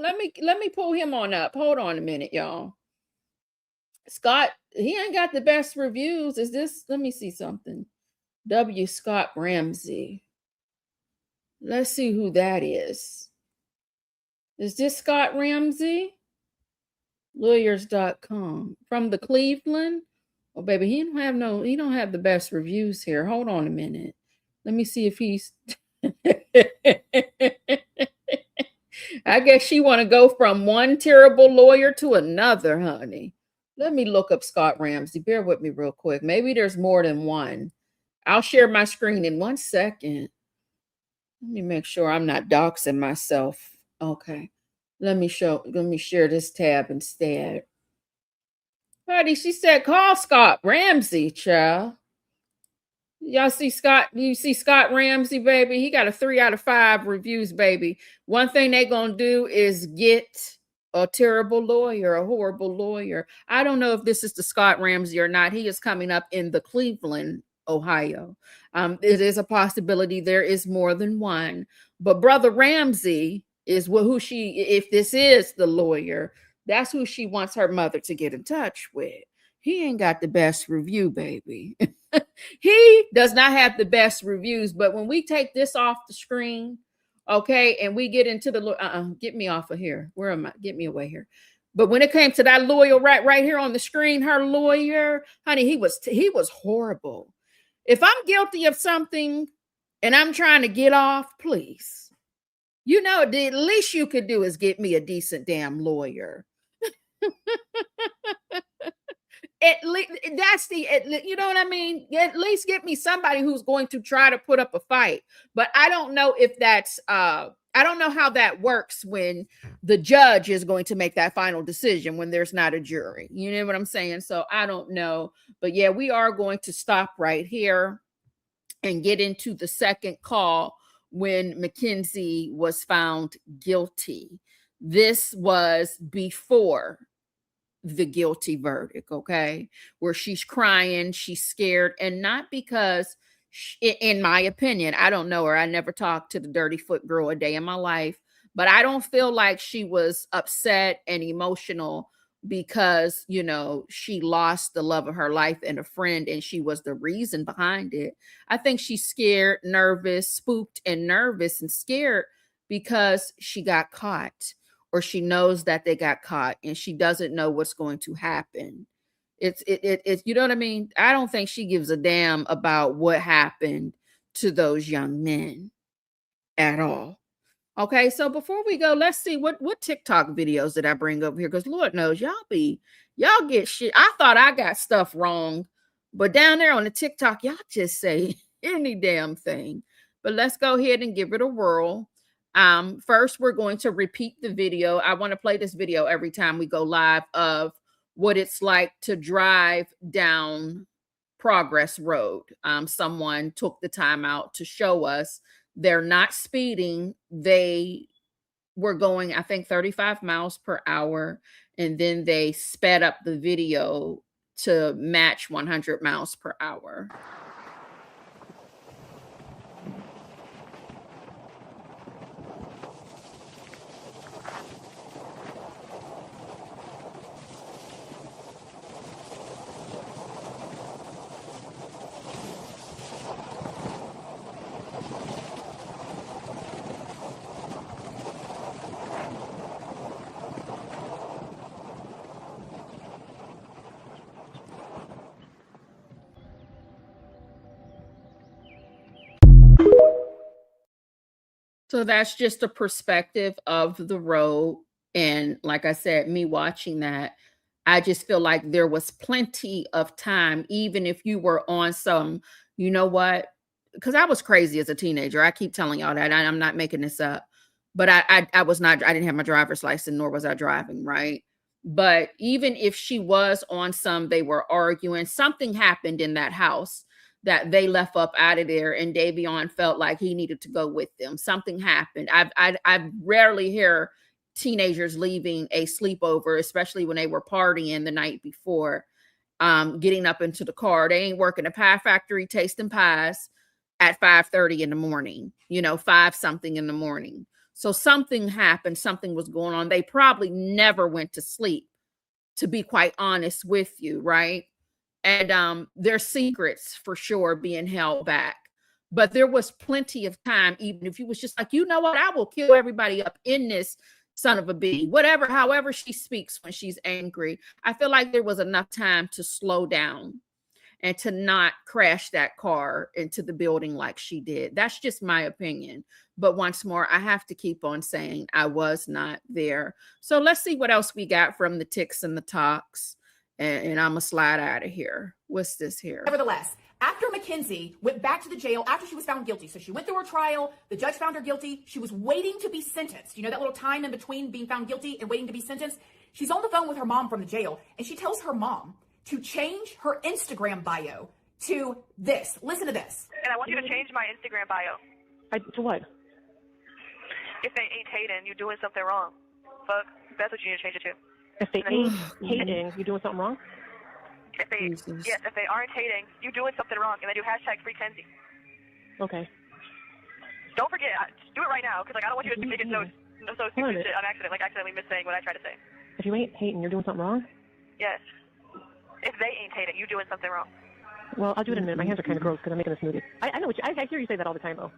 Let me pull him on up. Hold on a minute, y'all. Scott, he ain't got the best reviews. Is this? Let me see something. W. Scott Ramsey. Let's see who that is. Is this Scott Ramsey? Lawyers.com. From the Cleveland? Oh, baby, he don't have the best reviews here. Hold on a minute. Let me see if he's I guess she want to go from one terrible lawyer to another, honey. Let me look up Scott Ramsey. Bear with me real quick. Maybe there's more than one. I'll share my screen in 1 second. Let me make sure I'm not doxing myself. Okay. Let me share this tab instead. Buddy, she said, call Scott Ramsey, child. Y'all see Scott? You see Scott Ramsey, baby? He got a 3 out of 5 reviews, baby. One thing they gonna do is get a terrible lawyer, a horrible lawyer. I don't know if this is the Scott Ramsey or not. He is coming up in the Cleveland, Ohio. It is a possibility there is more than one. But Brother Ramsey is if this is the lawyer, that's who she wants her mother to get in touch with. He ain't got the best review, baby. He does not have the best reviews, but when we take this off the screen, okay, and we get into the get me off of here. Where am I? Get me away here. But when it came to that lawyer right here on the screen, her lawyer, honey, he was horrible. If I'm guilty of something and I'm trying to get off, please. You know, the least you could do is get me a decent damn lawyer. At least you know what I mean? At least get me somebody who's going to try to put up a fight. But I don't know if that's I don't know how that works when the judge is going to make that final decision when there's not a jury. You know what I'm saying? So I don't know. But yeah, we are going to stop right here and get into the second call when Mackenzie was found guilty. This was before the guilty verdict, okay, where she's crying, she's scared, and not because in my opinion, I don't know her, I never talked to the dirty foot girl a day in my life, But I don't feel like she was upset and emotional because, you know, she lost the love of her life and a friend and she was the reason behind it. I think she's scared, nervous, spooked and nervous and scared because she got caught, or she knows that they got caught and she doesn't know what's going to happen. It's you know what I mean? I don't think she gives a damn about what happened to those young men at all. Okay, so before we go, let's see what TikTok videos did I bring up here? Because Lord knows y'all get shit. I thought I got stuff wrong, but down there on the TikTok, y'all just say any damn thing. But let's go ahead and give it a whirl. First, we're going to repeat the video. I want to play this video every time we go live of what it's like to drive down Progress Road. Someone took the time out to show us. They're not speeding. They were going, I think, 35 miles per hour. And then they sped up the video to match 100 miles per hour. So that's just a perspective of the road. And like I said, me watching that, I just feel like there was plenty of time, even if you were on some, you know what? Because I was crazy as a teenager. I keep telling y'all that. I'm not making this up. But I was not, I didn't have my driver's license, nor was I driving, right? But even if she was on some, they were arguing, something happened in that house that they left up out of there, and Davion felt like he needed to go with them. Something happened. I rarely hear teenagers leaving a sleepover, especially when they were partying the night before, getting up into the car. They ain't working a pie factory tasting pies at 5:30 in the morning, you know, 5 something in the morning. So something happened, something was going on. They probably never went to sleep, to be quite honest with you, right? And there's secrets for sure being held back. But there was plenty of time, even if you was just like, you know what, I will kill everybody up in this son of a bee, whatever, however she speaks when she's angry. I feel like there was enough time to slow down and to not crash that car into the building like she did. That's just my opinion. But once more, I have to keep on saying I was not there. So let's see what else we got from the ticks and the talks. And I'm going to slide out of here. What's this here? Nevertheless, after Mackenzie went back to the jail after she was found guilty, so she went through her trial, the judge found her guilty, she was waiting to be sentenced. You know that little time in between being found guilty and waiting to be sentenced? She's on the phone with her mom from the jail, and she tells her mom to change her Instagram bio to this. Listen to this. And I want you to change my Instagram bio. To what? If they ain't hating, you're doing something wrong. Fuck, that's what you need to change it to. If they ain't hating, you doing something wrong? If they, yes, if they aren't hating, you're doing something wrong. And then do hashtag free Kenzie. Okay. Don't forget, do it right now, because like I don't want you to make it so stupid shit on accident, like accidentally missaying what I try to say. If you ain't hating, you're doing something wrong? Yes. If they ain't hating, you're doing something wrong. Well, I'll do it in a minute. My hands are kind of gross because I'm making a smoothie. I know what I hear you say that all the time, though.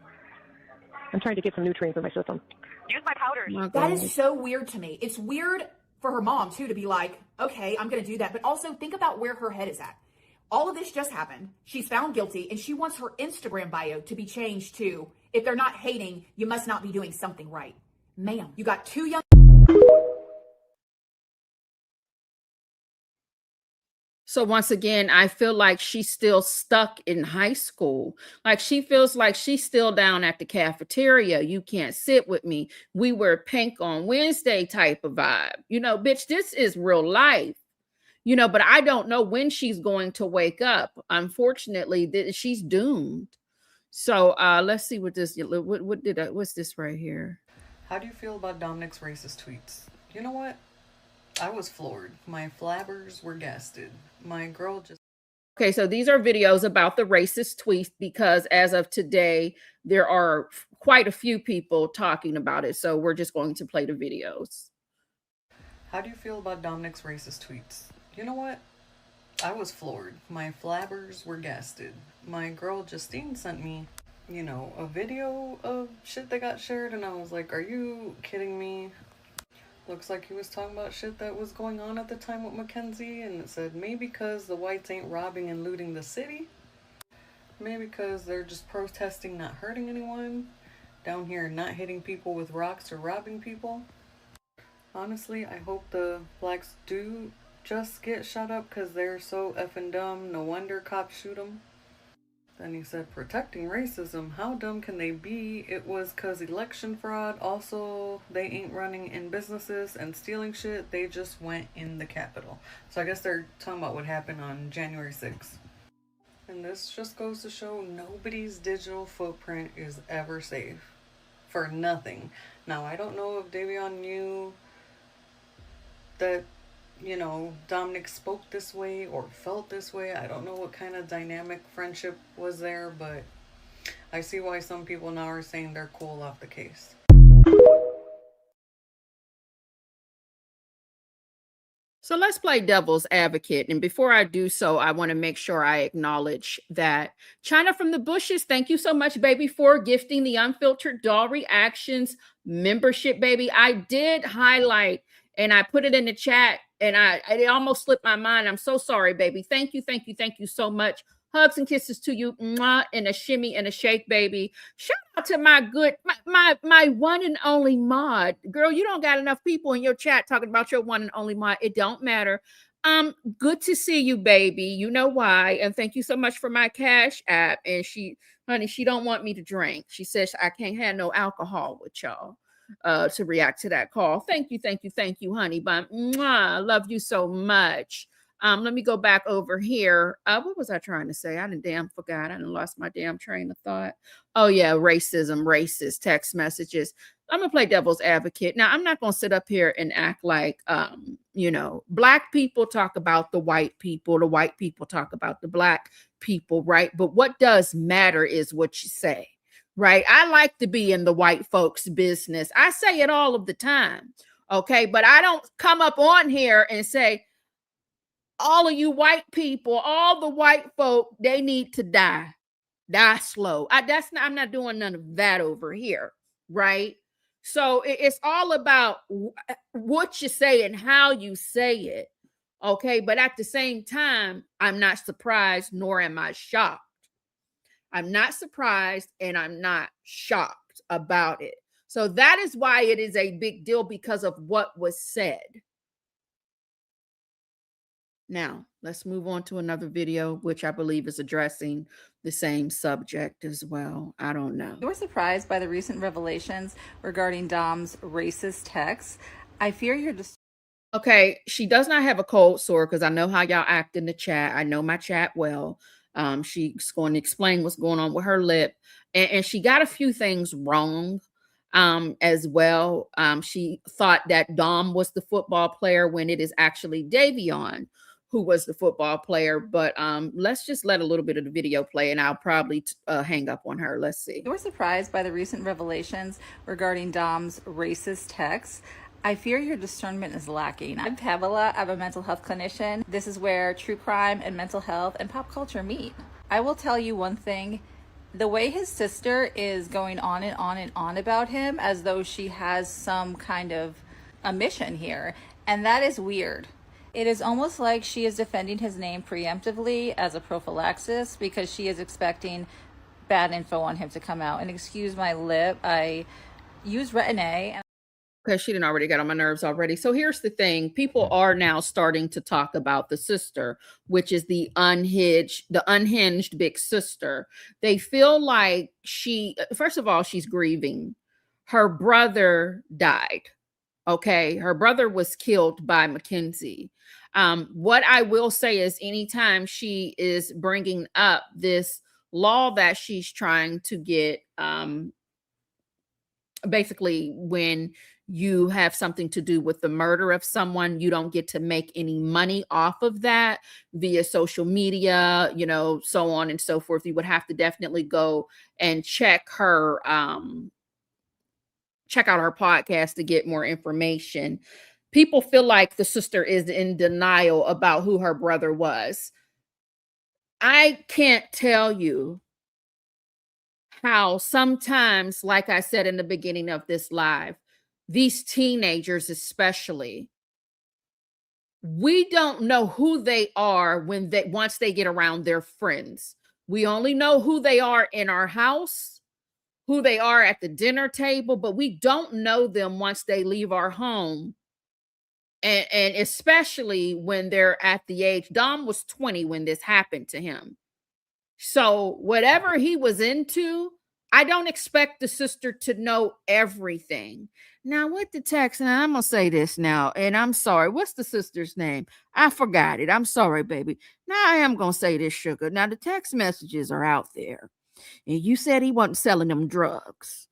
I'm trying to get some nutrients in my system. Use my powders. That is so weird to me. It's weird for her mom, too, to be like, okay, I'm going to do that. But also think about where her head is at. All of this just happened. She's found guilty, and she wants her Instagram bio to be changed to, if they're not hating, you must not be doing something right. Ma'am, you got 2 young... So once again, I feel like she's still stuck in high school. Like she feels like she's still down at the cafeteria. You can't sit with me. We wear pink on Wednesday type of vibe. You know, bitch, this is real life. You know, but I don't know when she's going to wake up. Unfortunately, she's doomed. So let's see what this, what's this right here? How do you feel about Dominic's racist tweets? You know what? I was floored. My flabbers were gasted. My girl just... Okay, so these are videos about the racist tweets because as of today, there are quite a few people talking about it. So we're just going to play the videos. How do you feel about Dominic's racist tweets? You know what? I was floored. My flabbers were gasted. My girl Justine sent me, you know, a video of shit that got shared, and I was like, are you kidding me? Looks like he was talking about shit that was going on at the time with Mackenzie, and it said, maybe because the whites ain't robbing and looting the city. Maybe because they're just protesting, not hurting anyone. Down here, not hitting people with rocks or robbing people. Honestly, I hope the blacks do just get shot up because they're so effing dumb. No wonder cops shoot them. Then he said, protecting racism. How dumb can they be? It was because election fraud. Also, they ain't running in businesses and stealing shit. They just went in the Capitol. So I guess they're talking about what happened on January 6th. And this just goes to show nobody's digital footprint is ever safe. For nothing. Now, I don't know if Davion knew that, you know, Dominic spoke this way or felt this way. I don't know what kind of dynamic friendship was there, but I see why some people now are saying they're cool off the case. So let's play devil's advocate. And before I do so, I want to make sure I acknowledge that China from the Bushes, thank you so much, baby, for gifting the Unfiltered Doll Reactions membership, baby. I did highlight and I put it in the chat and it almost slipped my mind. I'm so sorry, baby. Thank you, thank you, thank you so much. Hugs and kisses to you. Mwah, and a shimmy and a shake, baby. Shout out to my good, my one and only mod. Girl, you don't got enough people in your chat talking about your one and only mod. It don't matter. Good to see you, baby. You know why. And thank you so much for my Cash App. And honey, she don't want me to drink. She says I can't have no alcohol with y'all to react to that call. Thank you, honey. But mwah, love you so much. Let me go back over here. What was I trying to say? I done forgot. I done lost my damn train of thought. Oh yeah, racism, racist text messages. I'm gonna play devil's advocate. Now, I'm not gonna sit up here and act like you know, black people talk about the white people talk about the black people, right? But what does matter is what you say, right? I like to be in the white folks' business. I say it all of the time, okay? But I don't come up on here and say, all of you white people, all the white folk, they need to die slow. I'm not doing none of that over here, right? So it's all about what you say and how you say it, okay? But at the same time, I'm not surprised, nor am I shocked. I'm not surprised and I'm not shocked about it. So that is why it is a big deal, because of what was said. Now, let's move on to another video, which I believe is addressing the same subject as well. I don't know. You were surprised by the recent revelations regarding Dom's racist texts. I fear you're just... Okay, she does not have a cold sore, because I know how y'all act in the chat. I know my chat well. She's going to explain what's going on with her lip. And she got a few things wrong as well. She thought that Dom was the football player when it is actually Davion who was the football player. But let's just let a little bit of the video play and I'll probably hang up on her. Let's see. You were surprised by the recent revelations regarding Dom's racist texts. I fear your discernment is lacking. I'm Pamela. I'm a mental health clinician. This is where true crime and mental health and pop culture meet. I will tell you one thing. The way his sister is going on and on and on about him as though she has some kind of a mission here, and that is weird. It is almost like she is defending his name preemptively as a prophylaxis because she is expecting bad info on him to come out. And excuse my lip, I use Retin-A. Okay, she didn't already get on my nerves already. So here's the thing. People are now starting to talk about the sister, which is the unhinged big sister. They feel like first of all, she's grieving. Her brother died. Okay, her brother was killed by Mackenzie. What I will say is anytime she is bringing up this law that she's trying to get, basically when you have something to do with the murder of someone, you don't get to make any money off of that via social media, so on and so forth. You would have to definitely go and check her check out our podcast to get more information. People feel like the sister is in denial about who her brother was. I can't tell you how sometimes, like I said in the beginning of this live, these teenagers especially, we don't know who they are once they get around their friends. We only know who they are in our house, who they are at the dinner table, but we don't know them once they leave our home. And especially when they're at the age, Dom was 20 when this happened to him. So whatever he was into, I don't expect the sister to know everything. Now with the text, and I'm gonna say this now, and I'm sorry. What's the sister's name? I forgot it. I'm sorry, baby. Now I am gonna say this, sugar. Now the text messages are out there, and you said he wasn't selling them drugs.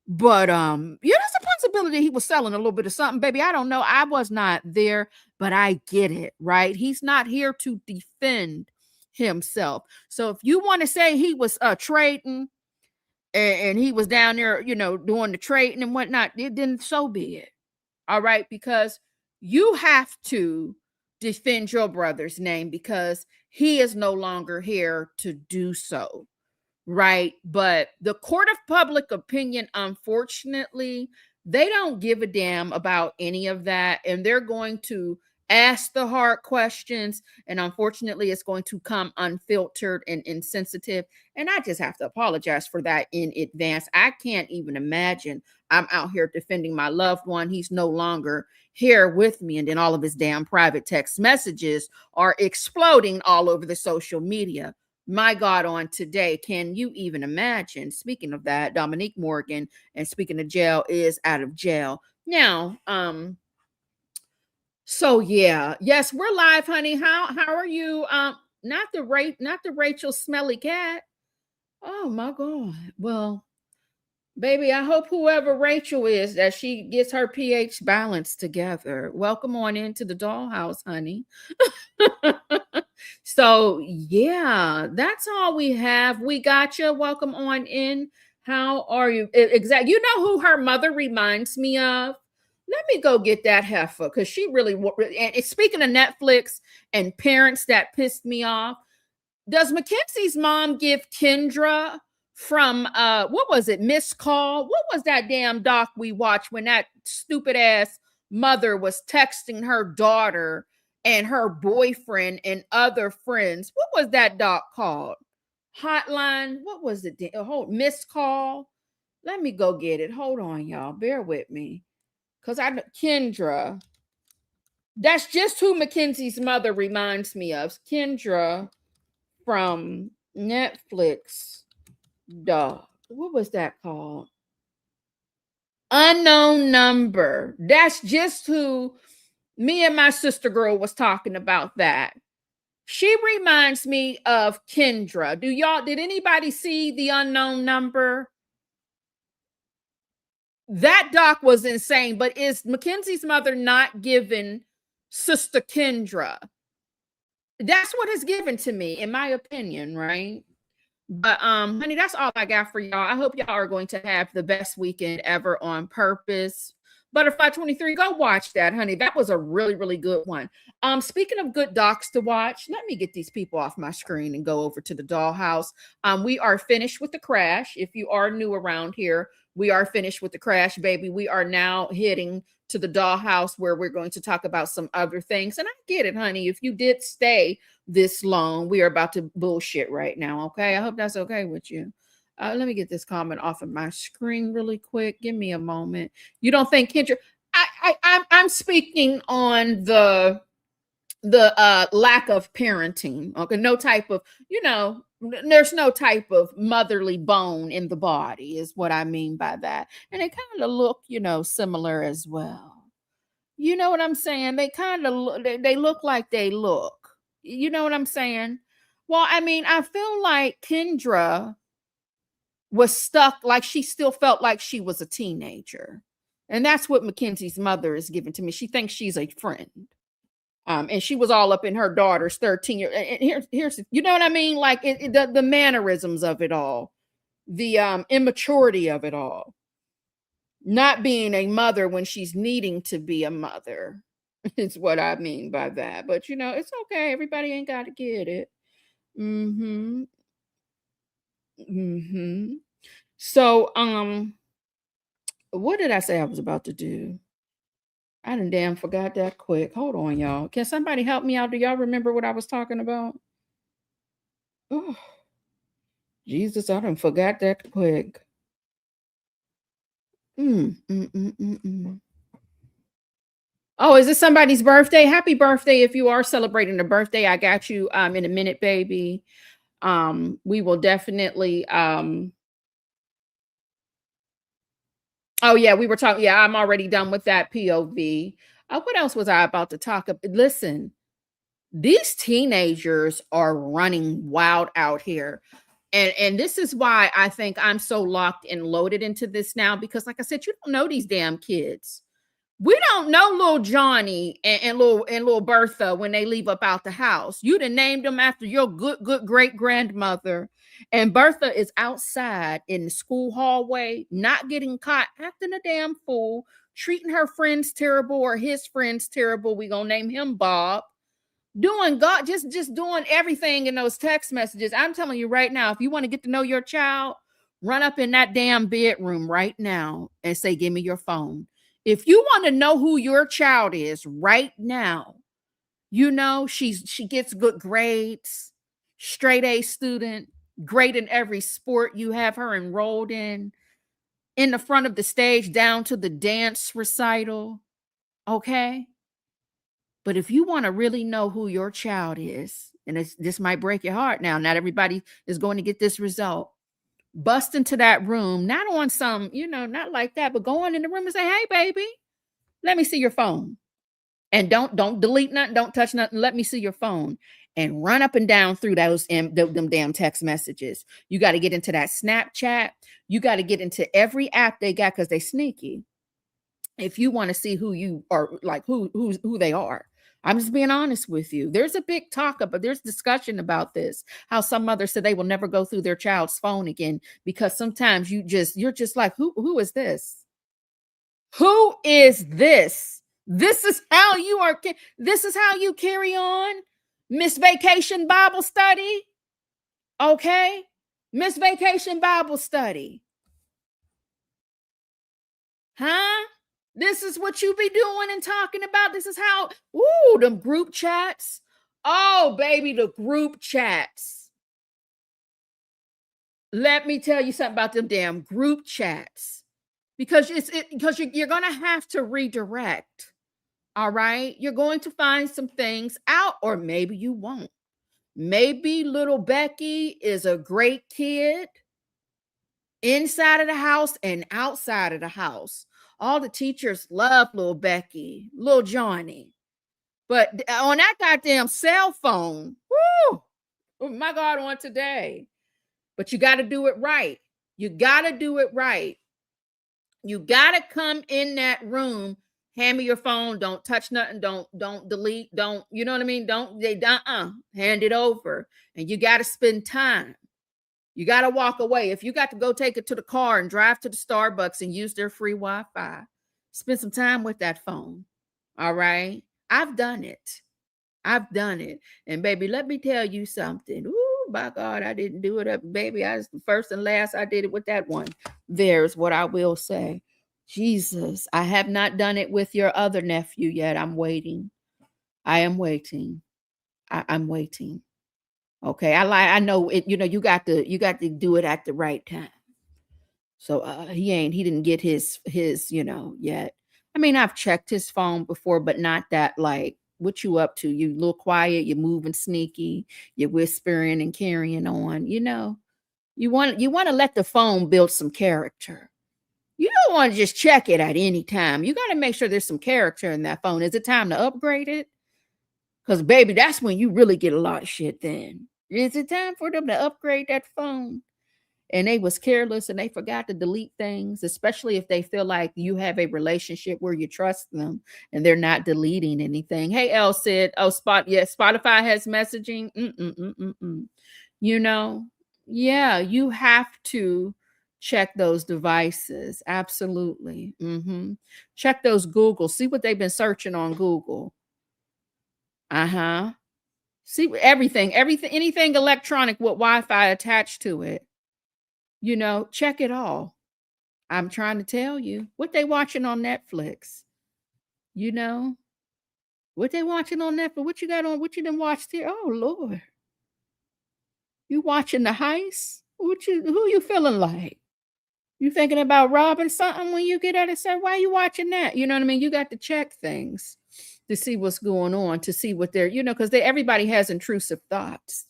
But yeah, there's a possibility he was selling a little bit of something, baby. I don't know. I was not there, but I get it, right? He's not here to defend himself. So if you want to say he was trading and he was down there, doing the trading and whatnot, then so be it. All right, because you have to defend your brother's name because he is no longer here to do so. Right. But the court of public opinion, unfortunately, they don't give a damn about any of that. And they're going to ask the hard questions. And unfortunately, it's going to come unfiltered and insensitive. And I just have to apologize for that in advance. I can't even imagine I'm out here defending my loved one. He's no longer here with me. And then all of his damn private text messages are exploding all over the social media. My God, on today, can you even imagine? Speaking of that, Dominique Morgan, and speaking of jail, is out of jail. Now, so yeah, yes, we're live, honey. How are you? Not the Rachel smelly cat. Oh my God. Well, baby, I hope whoever Rachel is, that she gets her pH balance together. Welcome on into the dollhouse, honey. So yeah, that's all we have. We got you. Welcome on in. How are you? Exactly. You know who her mother reminds me of? Let me go get that heifer because she really. And speaking of Netflix and parents that pissed me off, does Mackenzie's mom give Kendra from what was it, Miss Call? What was that damn doc we watched when that stupid ass mother was texting her daughter and her boyfriend and other friends? What was that doc called? Hotline? What was it? Miss Call? Let me go get it. Hold on, y'all. Bear with me. Because Kendra, that's just who Mackenzie's mother reminds me of. Kendra from Netflix. Dog. What was that called? Unknown Number. That's just who me and my sister girl was talking about that. She reminds me of Kendra. Did anybody see the Unknown Number? That doc was insane, but is Mackenzie's mother not giving Sister Kendra? That's what is given to me, in my opinion, right? But honey, that's all I got for y'all. I hope y'all are going to have the best weekend ever on purpose. Butterfly 23, go watch that, honey. That was a really, really good one. Speaking of good docs to watch, let me get these people off my screen and go over to the dollhouse. We are finished with The Crash. If you are new around here, we are finished with The Crash, baby. We are now heading to the dollhouse where we're going to talk about some other things. And I get it, honey. If you did stay this long, we are about to bullshit right now. Okay. I hope that's okay with you. Let me get this comment off of my screen really quick. Give me a moment. You don't think Kendra? I'm speaking on the lack of parenting. Okay, no type of, there's no type of motherly bone in the body is what I mean by that. And they kind of look, similar as well. You know what I'm saying? They kind of they look like they look. You know what I'm saying? Well, I mean, I feel like Kendra was stuck, like she still felt like she was a teenager. And that's what Mackenzie's mother is giving to me. She thinks she's a friend. And she was all up in her daughter's 13 years. And here's, you know what I mean? Like the mannerisms of it all, the immaturity of it all. Not being a mother when she's needing to be a mother is what I mean by that. But you know, it's okay. Everybody ain't got to get it. Mm-hmm. Mm-hmm. So, what did I say I was about to do? I done damn forgot that quick. Hold on, y'all. Can somebody help me out? Do y'all remember what I was talking about? Oh, Jesus, I done forgot that quick. Oh, is it somebody's birthday? Happy birthday if you are celebrating a birthday. I got you in a minute, baby. We will definitely oh yeah, we were talking. Yeah, I'm already done with that POV. What else was I about to talk about? Listen, these teenagers are running wild out here. And this is why I think I'm so locked and loaded into this now, because like I said, you don't know these damn kids. We don't know little Johnny and little Bertha when they leave up out the house. You done named them after your good great grandmother. And Bertha is outside in the school hallway, not getting caught acting a damn fool, treating her friends terrible or his friends terrible. We gonna name him Bob. Doing God, just doing everything in those text messages. I'm telling you right now, if you want to get to know your child, run up in that damn bedroom right now and say, give me your phone. If you want to know who your child is right now, you know, she gets good grades, straight A student, great in every sport you have her enrolled in the front of the stage down to the dance recital. Okay. But if you want to really know who your child is, and this might break your heart now, not everybody is going to get this result. Bust into that room, not on some, you know, not like that, but go on in the room and say, hey, baby, let me see your phone. And don't delete nothing, don't touch nothing. Let me see your phone. And run up and down through those them damn text messages. You got to get into that Snapchat. You got to get into every app they got because they sneaky. If you want to see who you are, like who they are. I'm just being honest with you. There's a big talk about, there's discussion about this. How some mothers said they will never go through their child's phone again because sometimes you're just like, who is this? Who is this? This is how you are. This is how you carry on, Miss Vacation Bible Study. Okay, Miss Vacation Bible Study. Huh? This is what you be doing and talking about. This is how, ooh, them group chats. Oh, baby, the group chats. Let me tell you something about them damn group chats. Because you're going to have to redirect. All right? You're going to find some things out, or maybe you won't. Maybe little Becky is a great kid inside of the house and outside of the house. All the teachers love little Becky, little Johnny. But on that goddamn cell phone, whoo, oh my God, on today. But you got to do it right. You got to do it right. You got to come in that room, hand me your phone, don't touch nothing, don't delete, don't, you know what I mean? Hand it over. And you got to spend time. You got to walk away. If you got to go take it to the car and drive to the Starbucks and use their free Wi-Fi, spend some time with that phone. All right. I've done it. And baby, let me tell you something. Ooh, by God, I didn't do it up, baby. I was the first and last I did it with that one. There's what I will say. Jesus, I have not done it with your other nephew yet. I'm waiting. I am waiting. I'm waiting. Okay, I know it. You know, you got to do it at the right time. So he didn't get his yet. I mean, I've checked his phone before, but not that. Like, what you up to? You a little quiet. You're moving sneaky. You're whispering and carrying on. You know, you want to let the phone build some character. You don't want to just check it at any time. You got to make sure there's some character in that phone. Is it time to upgrade it? Because baby, that's when you really get a lot of shit then. Is it time for them to upgrade that phone? And they was careless and they forgot to delete things, especially if they feel like you have a relationship where you trust them and they're not deleting anything. Hey, El said, oh, Spotify has messaging. You know, yeah, you have to check those devices. Absolutely. Check those Google. See what they've been searching on Google. See everything, anything electronic with Wi-Fi attached to it. You know, check it all. I'm trying to tell you what they watching on Netflix. You know, what they watching on Netflix? What you got on? What you done watched here? Oh Lord, you watching the heist? Who you feeling like? You thinking about robbing something when you get out and say, why you watching that? You know what I mean? You got to check things to see what's going on, to see what they're, you know, because everybody has intrusive thoughts.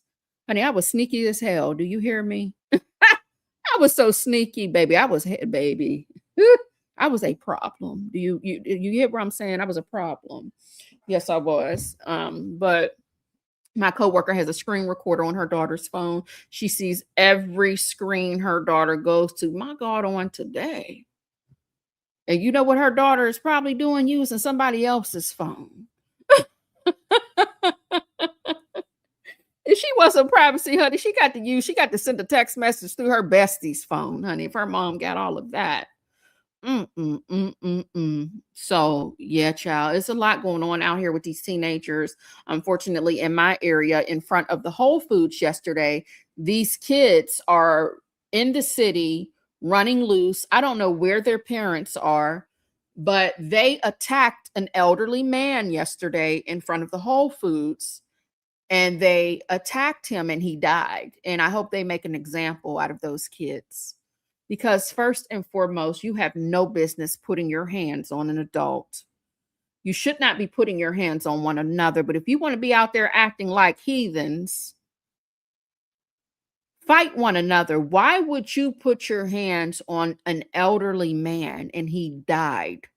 Honey, I was sneaky as hell. Do you hear me? I was so sneaky, baby. I was I was a problem. Do you get what I'm saying? I was a problem. Yes, I was. But my coworker has a screen recorder on her daughter's phone. She sees every screen her daughter goes to. My God, on today. And you know what her daughter is probably doing? Using somebody else's phone. If she wasn't privacy, honey, she got to send a text message through her bestie's phone, honey. If her mom got all of that. So yeah, child, it's a lot going on out here with these teenagers. Unfortunately, in my area, in front of the Whole Foods yesterday, these kids are in the city running loose. I don't know where their parents are, but they attacked an elderly man yesterday in front of the Whole Foods. And they attacked him and he died. And I hope they make an example out of those kids. Because first and foremost, you have no business putting your hands on an adult. You should not be putting your hands on one another. But if you want to be out there acting like heathens, fight one another. Why would you put your hands on an elderly man and he died?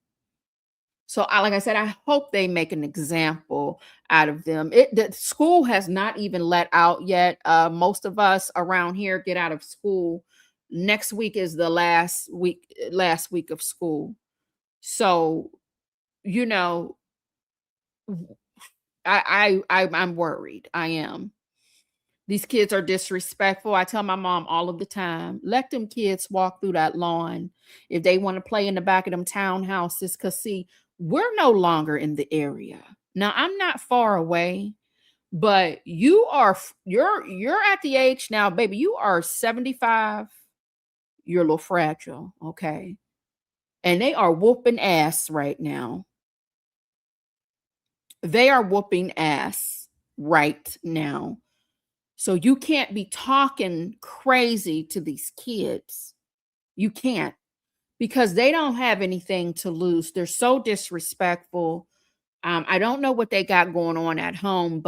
So, like I said, I hope they make an example out of them. The school has not even let out yet. Most of us around here get out of school. Next week is the last week of school. So, you know, I'm worried. I am. These kids are disrespectful. I tell my mom all of the time, let them kids walk through that lawn if they want to play in the back of them townhouses. Because see, we're no longer in the area. Now, I'm not far away, but you're at the age now, baby. You are 75. You're a little fragile, okay? And they are whooping ass right now. They are whooping ass right now. So you can't be talking crazy to these kids. You can't, because they don't have anything to lose. They're so disrespectful. I don't know what they got going on at home, but